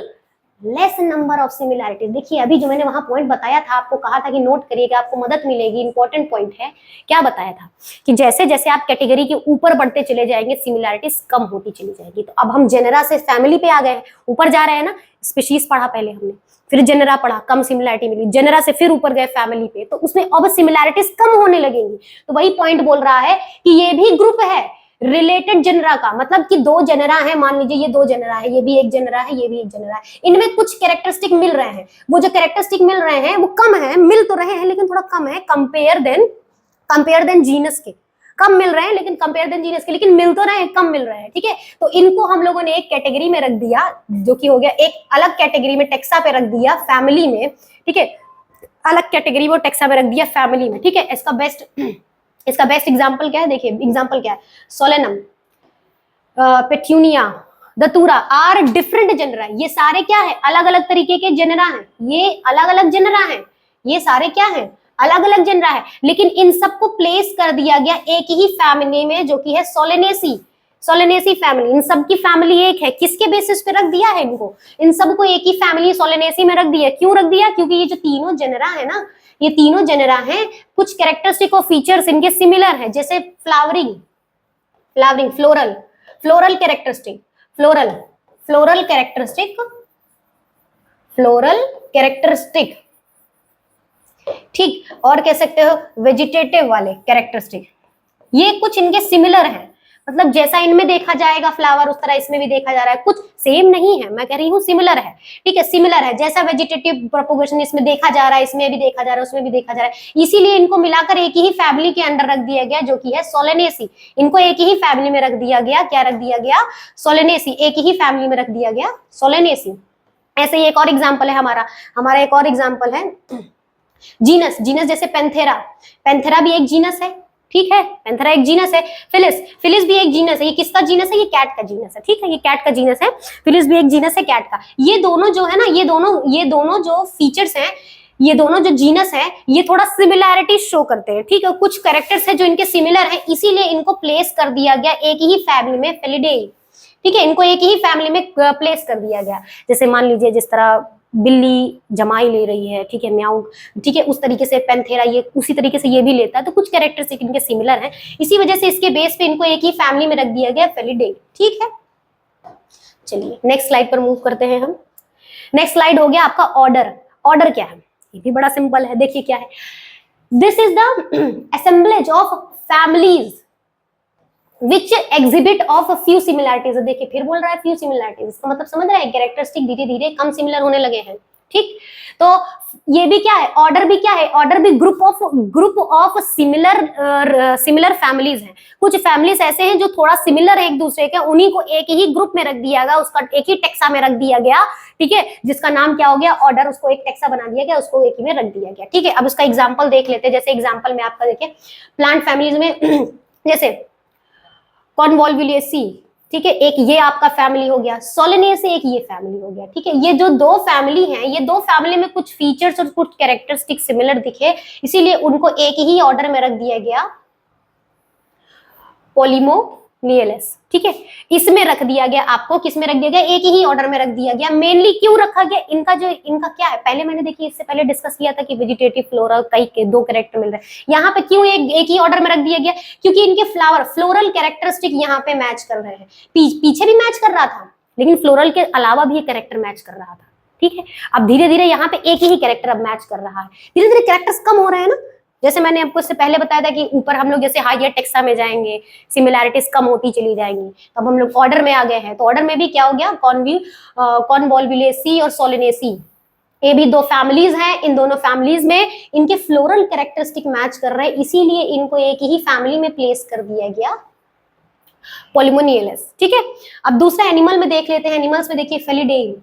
less number of similarities. देखिए अभी जो मैंने वहां पॉइंट बताया था, आपको कहा था कि नोट करिएगा, आपको मदद मिलेगी, इंपॉर्टेंट पॉइंट है। क्या बताया था कि जैसे जैसे आप कैटेगरी के ऊपर बढ़ते चले जाएंगे सिमिलैरिटीज कम होती चली जाएगी। तो अब हम जेनेरा से फैमिली पे आ गए हैं, ऊपर जा रहे हैं ना, स्पीशीज पढ़ा पहले हमने, फिर जेनेरा पढ़ा, कम सिमिलैरिटी मिली, जेनेरा से फिर ऊपर गए फैमिली पे, तो उसमें अब सिमिलैरिटीज कम होने लगेंगी। तो वही पॉइंट बोल रहा है कि ये भी ग्रुप है रिलेटेड जेनरा का, मतलब कि दो जेनरा है, मान लीजिए ये दो जेनरा है, ये भी एक जेनरा है, ये भी एक जेनरा है, इनमें कुछ कैरेक्टरिस्टिक मिल रहे हैं। वो जो कैरेक्टरिस्टिक मिल रहे हैं वो कम है, मिल तो रहे हैं लेकिन थोड़ा कम है, कंपेयर देन जीनस के, कम मिल रहे हैं लेकिन कंपेयर देन जीनस के, लेकिन मिल तो रहे हैं, कम मिल रहे हैं, ठीक है। तो इनको हम लोगों ने एक कैटेगरी में रख दिया, जो कि हो गया एक अलग कैटेगरी में, टेक्सा पे रख दिया फैमिली में, ठीक है, अलग कैटेगरी वो टेक्सा में रख दिया फैमिली में, ठीक है। इसका बेस्ट एग्जांपल क्या है, देखिए एग्जांपल क्या है, Solanum, Petunia, Datura are different genera. ये सारे क्या है, अलग अलग तरीके के जेनरा हैं, ये अलग अलग जेनरा हैं, ये सारे क्या हैं, अलग अलग जेनरा है, लेकिन इन सबको प्लेस कर दिया गया एक ही फैमिली में, जो कि है सोलेनेसी फैमिली। इन सब की फैमिली एक है, किसके बेसिस पे रख दिया है इनको, इन सबको एक ही फैमिली सोलेनेसी में रख दिया। क्यों रख दिया, क्योंकि ये जो तीनों जेनरा है ना, ये तीनों जेनरा हैं, कुछ कैरेक्टरिस्टिक और फीचर्स इनके सिमिलर हैं, जैसे फ्लावरिंग, फ्लोरल कैरेक्टरिस्टिक, ठीक, और कह सकते हो वेजिटेटिव वाले कैरेक्टरिस्टिक, ये कुछ इनके सिमिलर हैं। मतलब जैसा इनमें देखा जाएगा फ्लावर, उस तरह इसमें भी देखा जा रहा है, कुछ सेम नहीं है, मैं कह रही हूँ सिमिलर है, ठीक है, सिमिलर है। जैसा वेजिटेटिव प्रोपोगेशन इसमें देखा जा रहा है, इसमें भी देखा जा रहा है, उसमें भी देखा जा रहा है, इसीलिए इनको मिलाकर एक ही फैमिली के अंडर रख दिया गया, जो कि है सोलेनेसी। इनको एक ही फैमिली में रख दिया गया, क्या रख दिया गया, सोलेनेसी, एक ही फैमिली में रख दिया गया सोलेनेसी। ऐसे ही एक और एग्जाम्पल है हमारा एक और एग्जाम्पल है जीनस, जैसे पेंथेरा भी एक जीनस है, ठीक है, पेंथेरा एक जीनस है। फिलिस भी एक जीनस है। ये किसका जीनस है, ये कैट का जीनस है, ठीक है, ये कैट का जीनस है, फिलिस भी एक जीनस है कैट का। ये दोनों जो है ना, ये दोनों जो फीचर्स हैं, ये दोनों जो जीनस है, ये थोड़ा सिमिलैरिटी शो करते हैं, ठीक है, कुछ कैरेक्टर्स है जो इनके सिमिलर है, इसीलिए इनको प्लेस कर दिया गया एक ही फैमिली में, फेलिडेई, ठीक है, इनको एक ही फैमिली में प्लेस कर दिया गया। जैसे मान लीजिए जिस तरह बिल्ली जमाई ले रही है, ठीक है, म्याऊ, ठीक है, उस तरीके से पेंथेरा ये उसी तरीके से ये भी लेता है, तो कुछ कैरेक्टरिस्टिक इनके सिमिलर हैं, इसी वजह से इसके बेस पे इनको एक ही फैमिली में रख दिया गया, फेलिडेई, ठीक है। चलिए नेक्स्ट स्लाइड पर मूव करते हैं हम। नेक्स्ट स्लाइड हो गया आपका ऑर्डर क्या है, ये भी बड़ा सिंपल है, देखिए क्या है, this is the assemblage of families which exhibit of a few similarities। देखिए फिर बोल रहा है few similarities, इसका मतलब समझ रहे हैं, कैरेक्टरिस्टिक धीरे धीरे कम सिमिलर होने लगे हैं, ठीक। तो ये भी क्या है, ऑर्डर भी क्या है, ऑर्डर भी ग्रुप ऑफ सिमिलर फैमिलीज हैं। कुछ फैमिलीज ऐसे हैं जो थोड़ा सिमिलर है एक दूसरे के, उन्हीं को एक ही ग्रुप में रख दिया गया, उसका एक ही टेक्सा में रख दिया गया, ठीक है, जिसका नाम क्या हो गया, ऑर्डर, उसको एक टेक्सा बना दिया गया, उसको एक ही में रख दिया गया, ठीक है। अब उसका एग्जाम्पल देख लेते हैं। जैसे एग्जाम्पल में आपका देखिए प्लांट फैमिलीज में जैसे कॉन्वोल्वुलेसी, ठीक है, एक ये आपका फैमिली हो गया, सोलेनेसी एक ये फैमिली हो गया, ठीक है। ये जो दो फैमिली हैं, ये दो फैमिली में कुछ फीचर्स और कुछ कैरेक्टरिस्टिक सिमिलर दिखे, इसीलिए उनको एक ही ऑर्डर में रख दिया गया, लीएलएस, ठीक है। इसमें रख दिया गया आपको, किसमें रख दिया गया, एक ही ऑर्डर में रख दिया गया। मेनली क्यों रखा गया, इनका क्या है, पहले मैंने देखिए इससे पहले डिस्कस किया था कि वेजिटेटिव फ्लोरल कई के दो कैरेक्टर मिल रहे हैं, यहाँ पे क्यों एक ही ऑर्डर में रख दिया गया, क्योंकि इनके फ्लोरल कैरेक्टरिस्टिक यहाँ पे मैच कर रहे हैं। पीछे भी मैच कर रहा था, लेकिन फ्लोरल के अलावा भी कैरेक्टर मैच कर रहा था, ठीक है। अब धीरे धीरे यहाँ पे एक ही कैरेक्टर अब मैच कर रहा है, धीरे धीरे कैरेक्टर्स कम हो रहे हैं ना। जैसे मैंने आपको इससे पहले बताया था कि ऊपर हम लोग जैसे हायर टेक्सा में जाएंगे, सिमिलैरिटीज कम होती चली जाएंगी, तब हम लोग ऑर्डर में आ गए हैं। तो ऑर्डर में भी क्या हो गया, कॉन्वोल्वुलेसी और सोलिनेसी, ये भी दो फैमिलीज हैं। इन दोनों फैमिलीज में इनके फ्लोरल कैरेक्टरिस्टिक मैच कर रहे हैं, इसीलिए इनको एक ही फैमिली में प्लेस कर दिया गया, पॉलीमोनियलस, ठीक है। अब दूसरा एनिमल में देख लेते हैं। एनिमल्स में देखिए फेलिडेई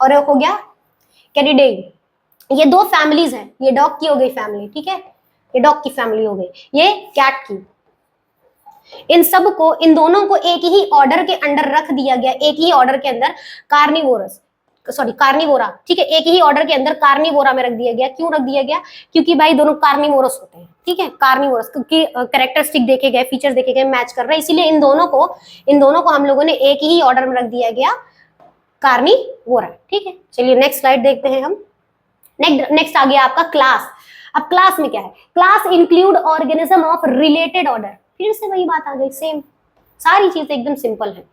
और एक हो गया कैनिडेई। ये दो फैमिलीज हैं, ये डॉग की हो गई फैमिली, ठीक है, ये डॉग की फैमिली हो गई, ये कैट की। इन सब को, इन दोनों को एक ही ऑर्डर के अंडर रख दिया गया, एक ही ऑर्डर के अंदर कार्निवोरा, ठीक है, एक ही ऑर्डर के अंदर कार्निवोरा में रख दिया गया। क्यों रख दिया गया, क्योंकि भाई दोनों कार्निवोरस होते हैं, ठीक है, कार्निवोरस, क्योंकि कैरेक्टरिस्टिक देखे गए, फीचर्स देखे गए, मैच कर रहे हैं, इसीलिए इन दोनों को हम लोगों ने एक ही ऑर्डर में रख दिया गया, कार्निवोरा, ठीक है। चलिए नेक्स्ट स्लाइड देखते हैं हम। नेक्स्ट आ गया आपका क्लास। अब क्लास में क्या है, class include organism of related order, फिर से वही बात आ गई, सेम, सारी चीजें एकदम सिंपल है।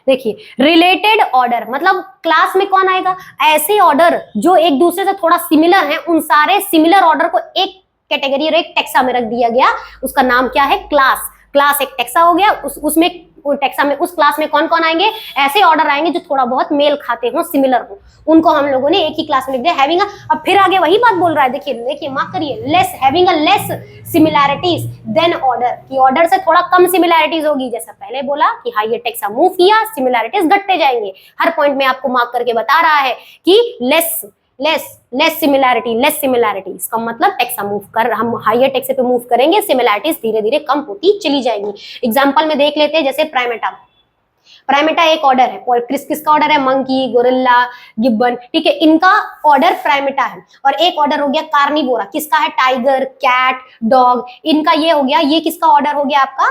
देखिए रिलेटेड ऑर्डर मतलब क्लास में कौन आएगा, ऐसे ऑर्डर जो एक दूसरे से थोड़ा सिमिलर हैं, उन सारे सिमिलर ऑर्डर को एक कैटेगरी और एक टेक्सा में रख दिया गया, उसका नाम क्या है, क्लास। क्लास एक टेक्सा हो गया, उसमें टेक्सा में, उस क्लास में कौन कौन आएंगे, ऐसे ऑर्डर आएंगे जो थोड़ा बहुत मेल खाते हो, सिमिलर हो, उनको हम लोगों ने एक ही क्लास में लिख दिया, हैविंग। अब फिर आगे वही बात बोल रहा है, देखिए मार्क करिए, less, having a less similarities than order, कि ऑर्डर से थोड़ा कम सिमिलैरिटीज होगी। जैसा पहले बोला कि हाई टेक्सा मूव किया, सिमिलैरिटीज घटते जाएंगे। हर पॉइंट में आपको मार्क करके बता रहा है कि लेस सिमिलैरिटी, इसका मतलब टेक्सा मूव कर, हम हायर टेक्सा पे मूव करेंगे, सिमिलैरिटीज धीरे धीरे कम होती चली जाएंगी। एग्जांपल में देख लेते हैं, जैसे प्राइमेटा एक ऑर्डर है, किसका ऑर्डर है, मंकी, गोरिल्ला, गिब्बन, ठीक है, इनका ऑर्डर प्राइमेटा है। और एक ऑर्डर हो गया कार्निवोरा, किसका है, टाइगर, कैट, डॉग, इनका ये हो गया, ये किसका ऑर्डर हो गया आपका,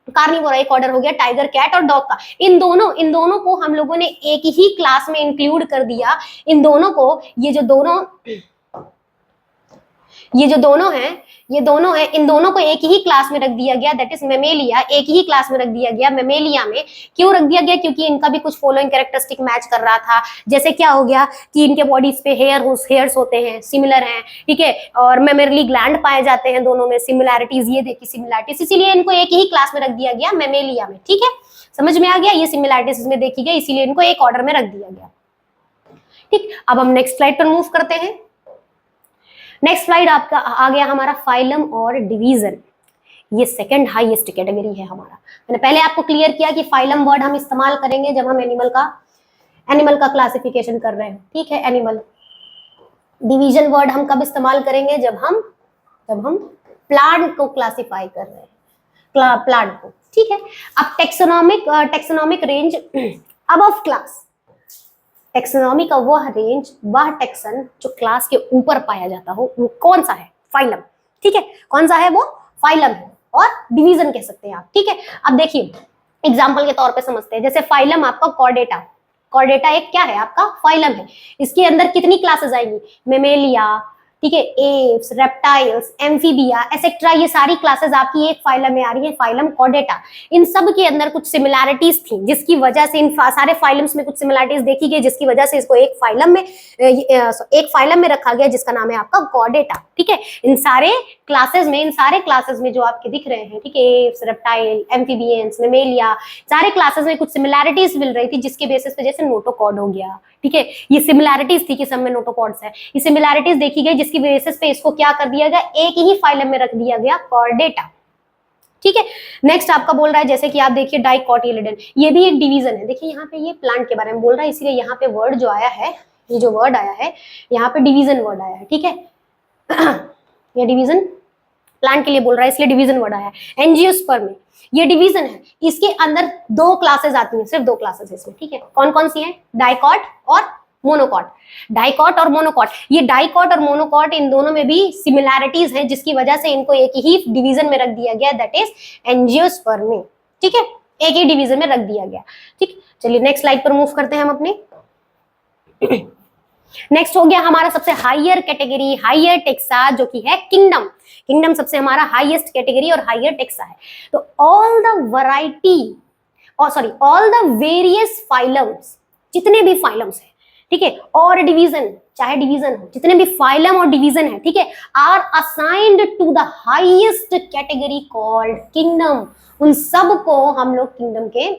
कार्निवोरा एक ऑर्डर हो गया, टाइगर, कैट और डॉग का। इन दोनों को हम लोगों ने एक ही क्लास में इंक्लूड कर दिया। इन दोनों को, ये जो दोनों हैं, इन दोनों को एक ही क्लास में रख दिया गया, दैट इज मेमेलिया, एक ही क्लास में रख दिया गया। मेमेलिया में क्यों रख दिया गया, क्योंकि इनका भी कुछ फॉलोइंग कैरेक्टरिस्टिक मैच कर रहा था। जैसे क्या हो गया कि इनके बॉडीज पे हेयर्स होते हैं, सिमिलर हैं, ठीक है, और मेमोरली ग्लैंड पाए जाते हैं दोनों में, सिमिलैरिटीज, ये देखिए सिमिलैरिटीज, इसीलिए इनको एक ही क्लास में रख दिया गया, मेमेलिया में, ठीक है, समझ में आ गया, ये सिमिलैरिटीज इसमें देखी गई, इसीलिए इनको एक ऑर्डर में रख दिया गया, ठीक। अब हम नेक्स्ट स्लाइड पर मूव करते हैं। नेक्स्ट स्लाइड आपका आ गया हमारा फाइलम और डिवीजन, ये सेकंड हाईएस्ट कैटेगरी है हमारा। मैंने पहले आपको क्लियर किया कि फाइलम वर्ड हम इस्तेमाल करेंगे जब हम एनिमल का क्लासिफिकेशन कर रहे हैं, ठीक है, एनिमल। डिवीजन वर्ड हम कब इस्तेमाल करेंगे, जब हम प्लांट को क्लासिफाई कर रहे हैं, प्लांट को, ठीक है। अब taxonomic range above class, taxonomy का वह रेंज, वह टेक्सन जो क्लास के ऊपर पाया जाता हो, वो कौन सा है, फाइलम, ठीक है, कौन सा है, वो फाइलम है, और डिवीजन कह सकते हैं आप, ठीक है। अब देखिए एग्जांपल के तौर पे समझते हैं, जैसे फाइलम आपका कॉर्डेटा एक क्या है, आपका फाइलम है। इसके अंदर कितनी क्लासेस आएंगी, मेमेलिया, ठीक है, एप्स, रेप्टाइल्स, एम्फीबिया एसेट्रा, ये सारी क्लासेस आपकी एक फाइलम में आ रही है, फाइलम कॉर्डेटा। इन सब के अंदर कुछ सिमिलैरिटीज थी, जिसकी वजह से इन सारे फाइलम्स में कुछ सिमिलैरिटीज देखी गई, जिसकी वजह से इसको एक फाइलम में रखा गया, जिसका नाम है आपका कॉर्डेटा, ठीक है। इन सारे क्लासेस में जो आपके दिख रहे हैं, ठीक है, एप्स, रेप्टाइल, एम्फीबियंस, मेमेलिया, सारे क्लासेस में कुछ सिमिलैरिटीज मिल रही थी, जिसके बेसिस पे जैसे नोटोकॉर्ड हो गया, ठीक है, ये सिमिलैरिटीज थी कि सब में नोटोकॉर्ड्स है, ये सिमिलैरिटीज देखी गई, जिसकी बेसिस पे इसको क्या कर दिया गया, एक ही फाइलम में रख दिया गया, कॉर्डेटा, ठीक है। नेक्स्ट आपका बोल रहा है, जैसे कि आप देखिए डाइकोटिलेडन, ये भी एक डिवीजन है। देखिए यहाँ पे ये प्लांट के बारे में बोल रहा है, इसलिए यहाँ पे वर्ड जो आया है, ये जो वर्ड आया है यहाँ पे डिवीजन वर्ड आया है, ठीक है। ये डिवीजन प्लांट के लिए बोल रहा है, इसलिए डिवीजन वर्ड आया है। एंजियोस्पर्म में ये डिवीजन है, इसके अंदर दो क्लासेस आती हैं, सिर्फ दो क्लासेस है इसमें, ठीक है। कौन कौन सी है, डाइकॉट और मोनोकॉट। डाइकॉट और मोनोकॉट, ये डाइकॉट और मोनोकॉट, इन दोनों में भी सिमिलैरिटीज हैं, जिसकी वजह से इनको एक ही डिवीजन में रख दिया गया, दैट इज एंजियोस्पर्म, ठीक है, एक ही डिवीजन में रख दिया गया। ठीक, चलिए नेक्स्ट स्लाइड पर मूव करते हैं हम अपने। नेक्स्ट हो गया हमारा सबसे हायर कैटेगरी, हायर टेक्सा, जो कि है किंगडम। किंगडम सबसे हमारा हाईएस्ट कैटेगरी और हायर टेक्सा है। तो ऑल द वैरायटी और sorry all the various phylums, जितने भी फाइलम्स हैं, ठीक है, और डिवीजन, चाहे डिवीजन हो, जितने भी फाइलम और डिवीजन है, ठीक है, are assigned to the highest category called kingdom. उन सब को हम लोग किंगडम के,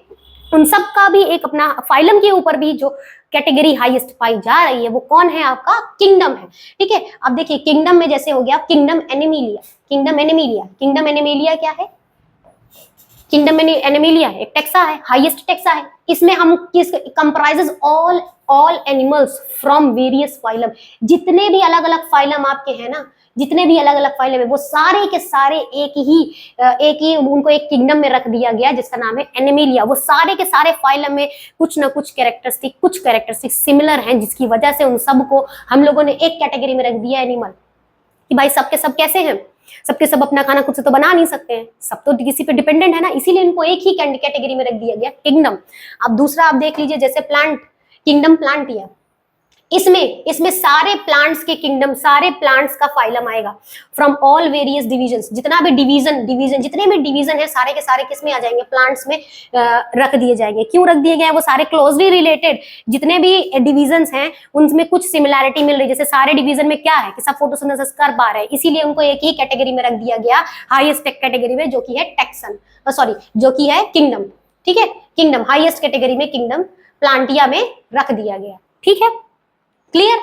उन सब का भी एक अपना फाइलम के ऊपर भी जो कैटेगरी हाईएस्ट पाई जा रही है वो कौन है, आपका किंगडम है। ठीक है, अब देखिए किंगडम में जैसे हो गया kingdom Animalia, kingdom Animalia, kingdom Animalia क्या है, किंगडम एनिमिलिया एक टेक्सा है, हाईएस्ट टेक्सा है। इसमें हम किस comprises all animals from various phylum, जितने भी अलग अलग फाइलम आपके हैं ना, जितने भी अलग अलग फाइलम है वो सारे के सारे एक ही उनको एक किंगडम में रख दिया गया जिसका नाम है एनिमिलिया। वो सारे के सारे फाइलम में कुछ ना कुछ कैरेक्टरिस्टिक सिमिलर हैं, जिसकी वजह से उन सबको हम लोगों ने एक कैटेगरी में रख दिया एनिमल, कि भाई सबके सब कैसे हैं, सबके सब अपना खाना खुद से तो बना नहीं सकते हैं, सब तो किसी पे डिपेंडेंट है ना, इसीलिए इनको एक ही कैटेगरी में रख दिया गया किंगडम। अब दूसरा आप देख लीजिए, जैसे प्लांट, किंगडम प्लांटिया, इसमें सारे प्लांट्स के किंगडम, सारे प्लांट्स का फाइलम आएगा फ्रॉम ऑल वेरियस डिवीजन्स। जितना भी डिवीजन जितने भी डिवीजन है सारे के सारे किस में आ जाएंगे, प्लांट्स में रख दिए जाएंगे। क्यों रख दिए गए हैं, वो सारे क्लोजली रिलेटेड, जितने भी डिवीजन्स हैं उनमें कुछ सिमिलैरिटी मिल रही है। जैसे सारे डिवीजन में क्या है कि सब फोटोसिंथेसिस कर पा रहे हैं, इसीलिए उनको एक ही कैटेगरी में रख दिया गया, हाईएस्ट कैटेगरी में, जो कि है टेक्सन, सॉरी जो कि है किंगडम। ठीक है, किंगडम हाईएस्ट कैटेगरी में किंगडम प्लांटिया में रख दिया गया। ठीक है, क्लियर।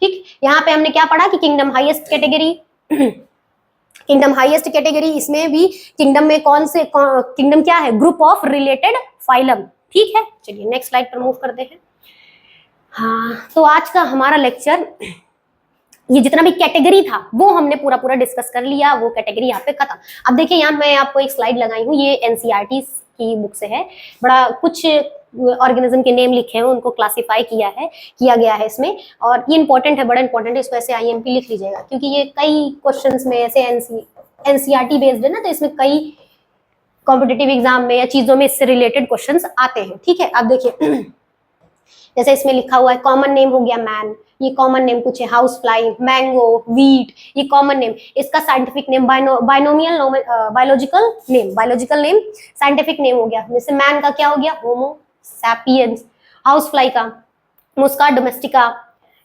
ठीक, यहाँ पे हमने क्या पढ़ा कि kingdom highest category, kingdom highest category, इसमें भी किंगडम में कौन से किंगडम क्या है, ग्रुप ऑफ रिलेटेड फाइलम। ठीक है, चलिए नेक्स्ट स्लाइड पर मूव करते हैं। हाँ, तो आज का हमारा लेक्चर, ये जितना भी कैटेगरी था वो हमने पूरा डिस्कस कर लिया, वो कैटेगरी यहाँ पे खत्म। अब देखिए यहाँ मैं आपको एक स्लाइड लगाई हूँ, ये एनसीईआरटी की बुक से है, बड़ा कुछ ऑर्गेनिज्म के नेम लिखे हैं, उनको क्लासिफाई किया गया है इसमें, और ये इंपॉर्टेंट है, बड़ा इंपॉर्टेंट है, इसको ऐसे आईएमपी लिख लीजिएगा, क्योंकि ये कई क्वेश्चंस में ऐसे एनसीईआरटी बेस्ड है ना, तो इसमें कई कॉम्पिटिटिव एग्जाम में या चीजों में इससे रिलेटेड क्वेश्चंस आते हैं। ठीक है, अब देखिए जैसे इसमें लिखा हुआ है कॉमन नेम हो गया मैन, ये कॉमन नेम कुछ है, हाउस फ्लाई, मैंगो, वीट, ये कॉमन नेम। इसका scientific name binomial biological name scientific name हो गया। जैसे मैन का क्या हो गया, होमो सैपियंस, हाउस फ्लाई का मुस्का डोमेस्टिका,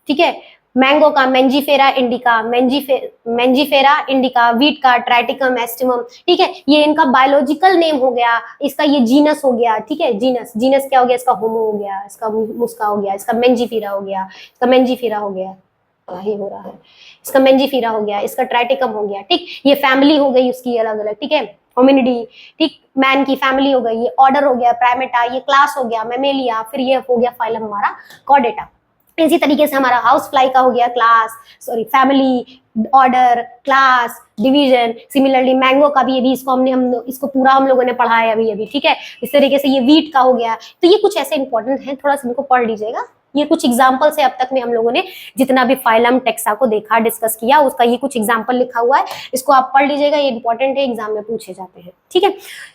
ठीक है, मैंगो का Mangifera indica, Mangifera indica, wheat का ट्राइटिकम एस्टिमम। ठीक है, ये इनका बायोलॉजिकल नेम हो गया, इसका ये जीनस हो गया। ठीक है, जीनस क्या हो गया, इसका होमो हो गया, इसका मुस्का हो गया, इसका मेंजीफेरा हो गया, इसका मेंजीफेरा हो गया, क्या ही हो रहा है, इसका मेंजीफेरा हो गया, इसका ट्राइटिकम हो गया। ठीक, ये फैमिली हो गई उसकी अलग अलग। ठीक है, होमिनिडी, ठीक, मैन की फैमिली हो गई, ये ऑर्डर हो गया प्राइमेटा, ये क्लास हो गया मैमेलिया, फिर ये हो गया फाइलम हमारा कॉर्डेटा। इसी तरीके से हमारा हाउस फ्लाई का हो गया family, order, class, division. Similarly mango का भी, इसको पूरा हम लोगों ने पढ़ा है अभी। ठीक है, इस तरीके से ये वीट का हो गया। तो ये कुछ ऐसे इंपॉर्टेंट है, थोड़ा सा इनको पढ़ लीजिएगा। ये कुछ एग्जाम्पल्स है अब तक में हम लोगों ने जितना भी फाइलम टेक्सा को देखा, डिस्कस किया, उसका ये कुछ एग्जाम्पल लिखा हुआ है, इसको आप पढ़ लीजिएगा, ये इंपॉर्टेंट है, एग्जाम में पूछे जाते हैं। ठीक है,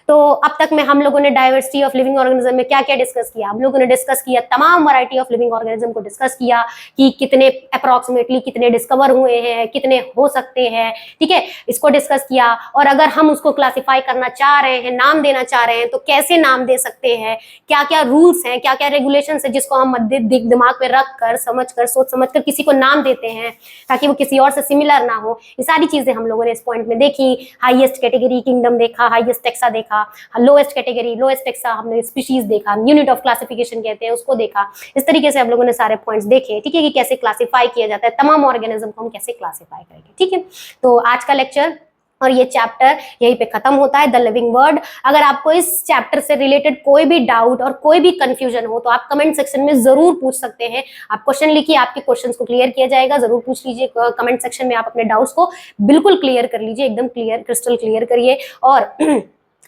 तो अब तक में हम लोगों ने डाइवर्सिटी ऑफ लिविंग ऑर्गेनिज्म में क्या क्या डिस्कस किया, हम लोगों ने डिस्कस किया तमाम वैरायटी ऑफ लिविंग ऑर्गेनिज्म को डिस्कस किया, कि कितने अप्रोक्सीमेटली कितने डिस्कवर हुए हैं, कितने हो सकते हैं। ठीक है, इसको डिस्कस किया, और अगर हम उसको क्लासिफाई करना चाह रहे हैं, नाम देना चाह रहे हैं, तो कैसे नाम दे सकते हैं, क्या क्या रूल्स हैं, क्या क्या रेगुलेशंस है, जिसको हम दिमाग में रख कर सोच समझ कर किसी को नाम देते हैं, ताकि वो किसी और से सिमिलर ना हो। ये सारी चीजें हम लोगों ने इस पॉइंट में देखी। हाईएस्ट कैटेगरी किंगडम देखा, हाईएस्ट टेक्सा देखा, लोएस्ट कैटेगरी लोएस्ट टेक्सा, हमने स्पीशीज देखा, यूनिट ऑफ क्लासिफिकेशन कहते हैं उसको देखा। इस तरीके से हम लोगों ने सारे पॉइंट्स देखे। ठीक है, कि कैसे क्लासिफाई किया जाता है, तमाम ऑर्गेनिज्म को हम कैसे क्लासिफाई करेंगे। ठीक है, तो आज का लेक्चर और ये चैप्टर यहीं पे खत्म होता है, द लिविंग वर्ड। अगर आपको इस चैप्टर से रिलेटेड कोई भी डाउट और कोई भी कंफ्यूजन हो तो आप कमेंट सेक्शन में जरूर पूछ सकते हैं। आप क्वेश्चन लिखिए, आपके क्वेश्चंस को क्लियर किया जाएगा, जरूर पूछ लीजिए कमेंट सेक्शन में। आप अपने डाउट्स को बिल्कुल क्लियर कर लीजिए, एकदम क्लियर, क्रिस्टल क्लियर करिए। और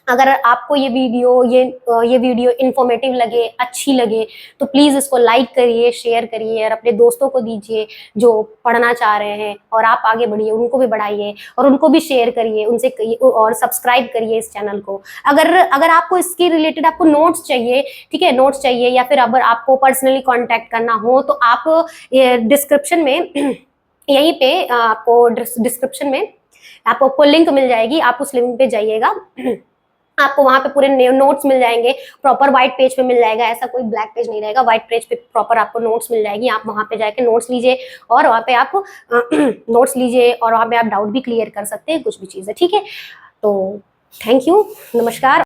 अगर आपको ये वीडियो इंफॉर्मेटिव लगे, अच्छी लगे, तो प्लीज इसको लाइक करिए, शेयर करिए और अपने दोस्तों को दीजिए जो पढ़ना चाह रहे हैं, और आप आगे बढ़िए, उनको भी बढ़ाइए और उनको भी शेयर करिए, उनसे कहिए और सब्सक्राइब करिए इस चैनल को। अगर आपको इसके रिलेटेड आपको नोट्स चाहिए, ठीक है, नोट्स चाहिए, या फिर अगर आपको पर्सनली कांटेक्ट करना हो तो आप डिस्क्रिप्शन में यहीं पे आपको डिस्क्रिप्शन में आपको लिंक मिल जाएगी, आप उस लिंक पे जाइएगा, आपको वहां पे पूरे नोट्स मिल जाएंगे, प्रॉपर व्हाइट पेज पे मिल जाएगा, ऐसा कोई ब्लैक पेज नहीं रहेगा, व्हाइट पेज पे प्रॉपर आपको नोट्स मिल जाएगी। आप वहां पे जाके नोट्स लीजिए और वहां पे आप नोट्स लीजिए और वहां पे आप डाउट भी क्लियर कर सकते हैं, कुछ भी चीजें, ठीक है। तो थैंक यू, नमस्कार।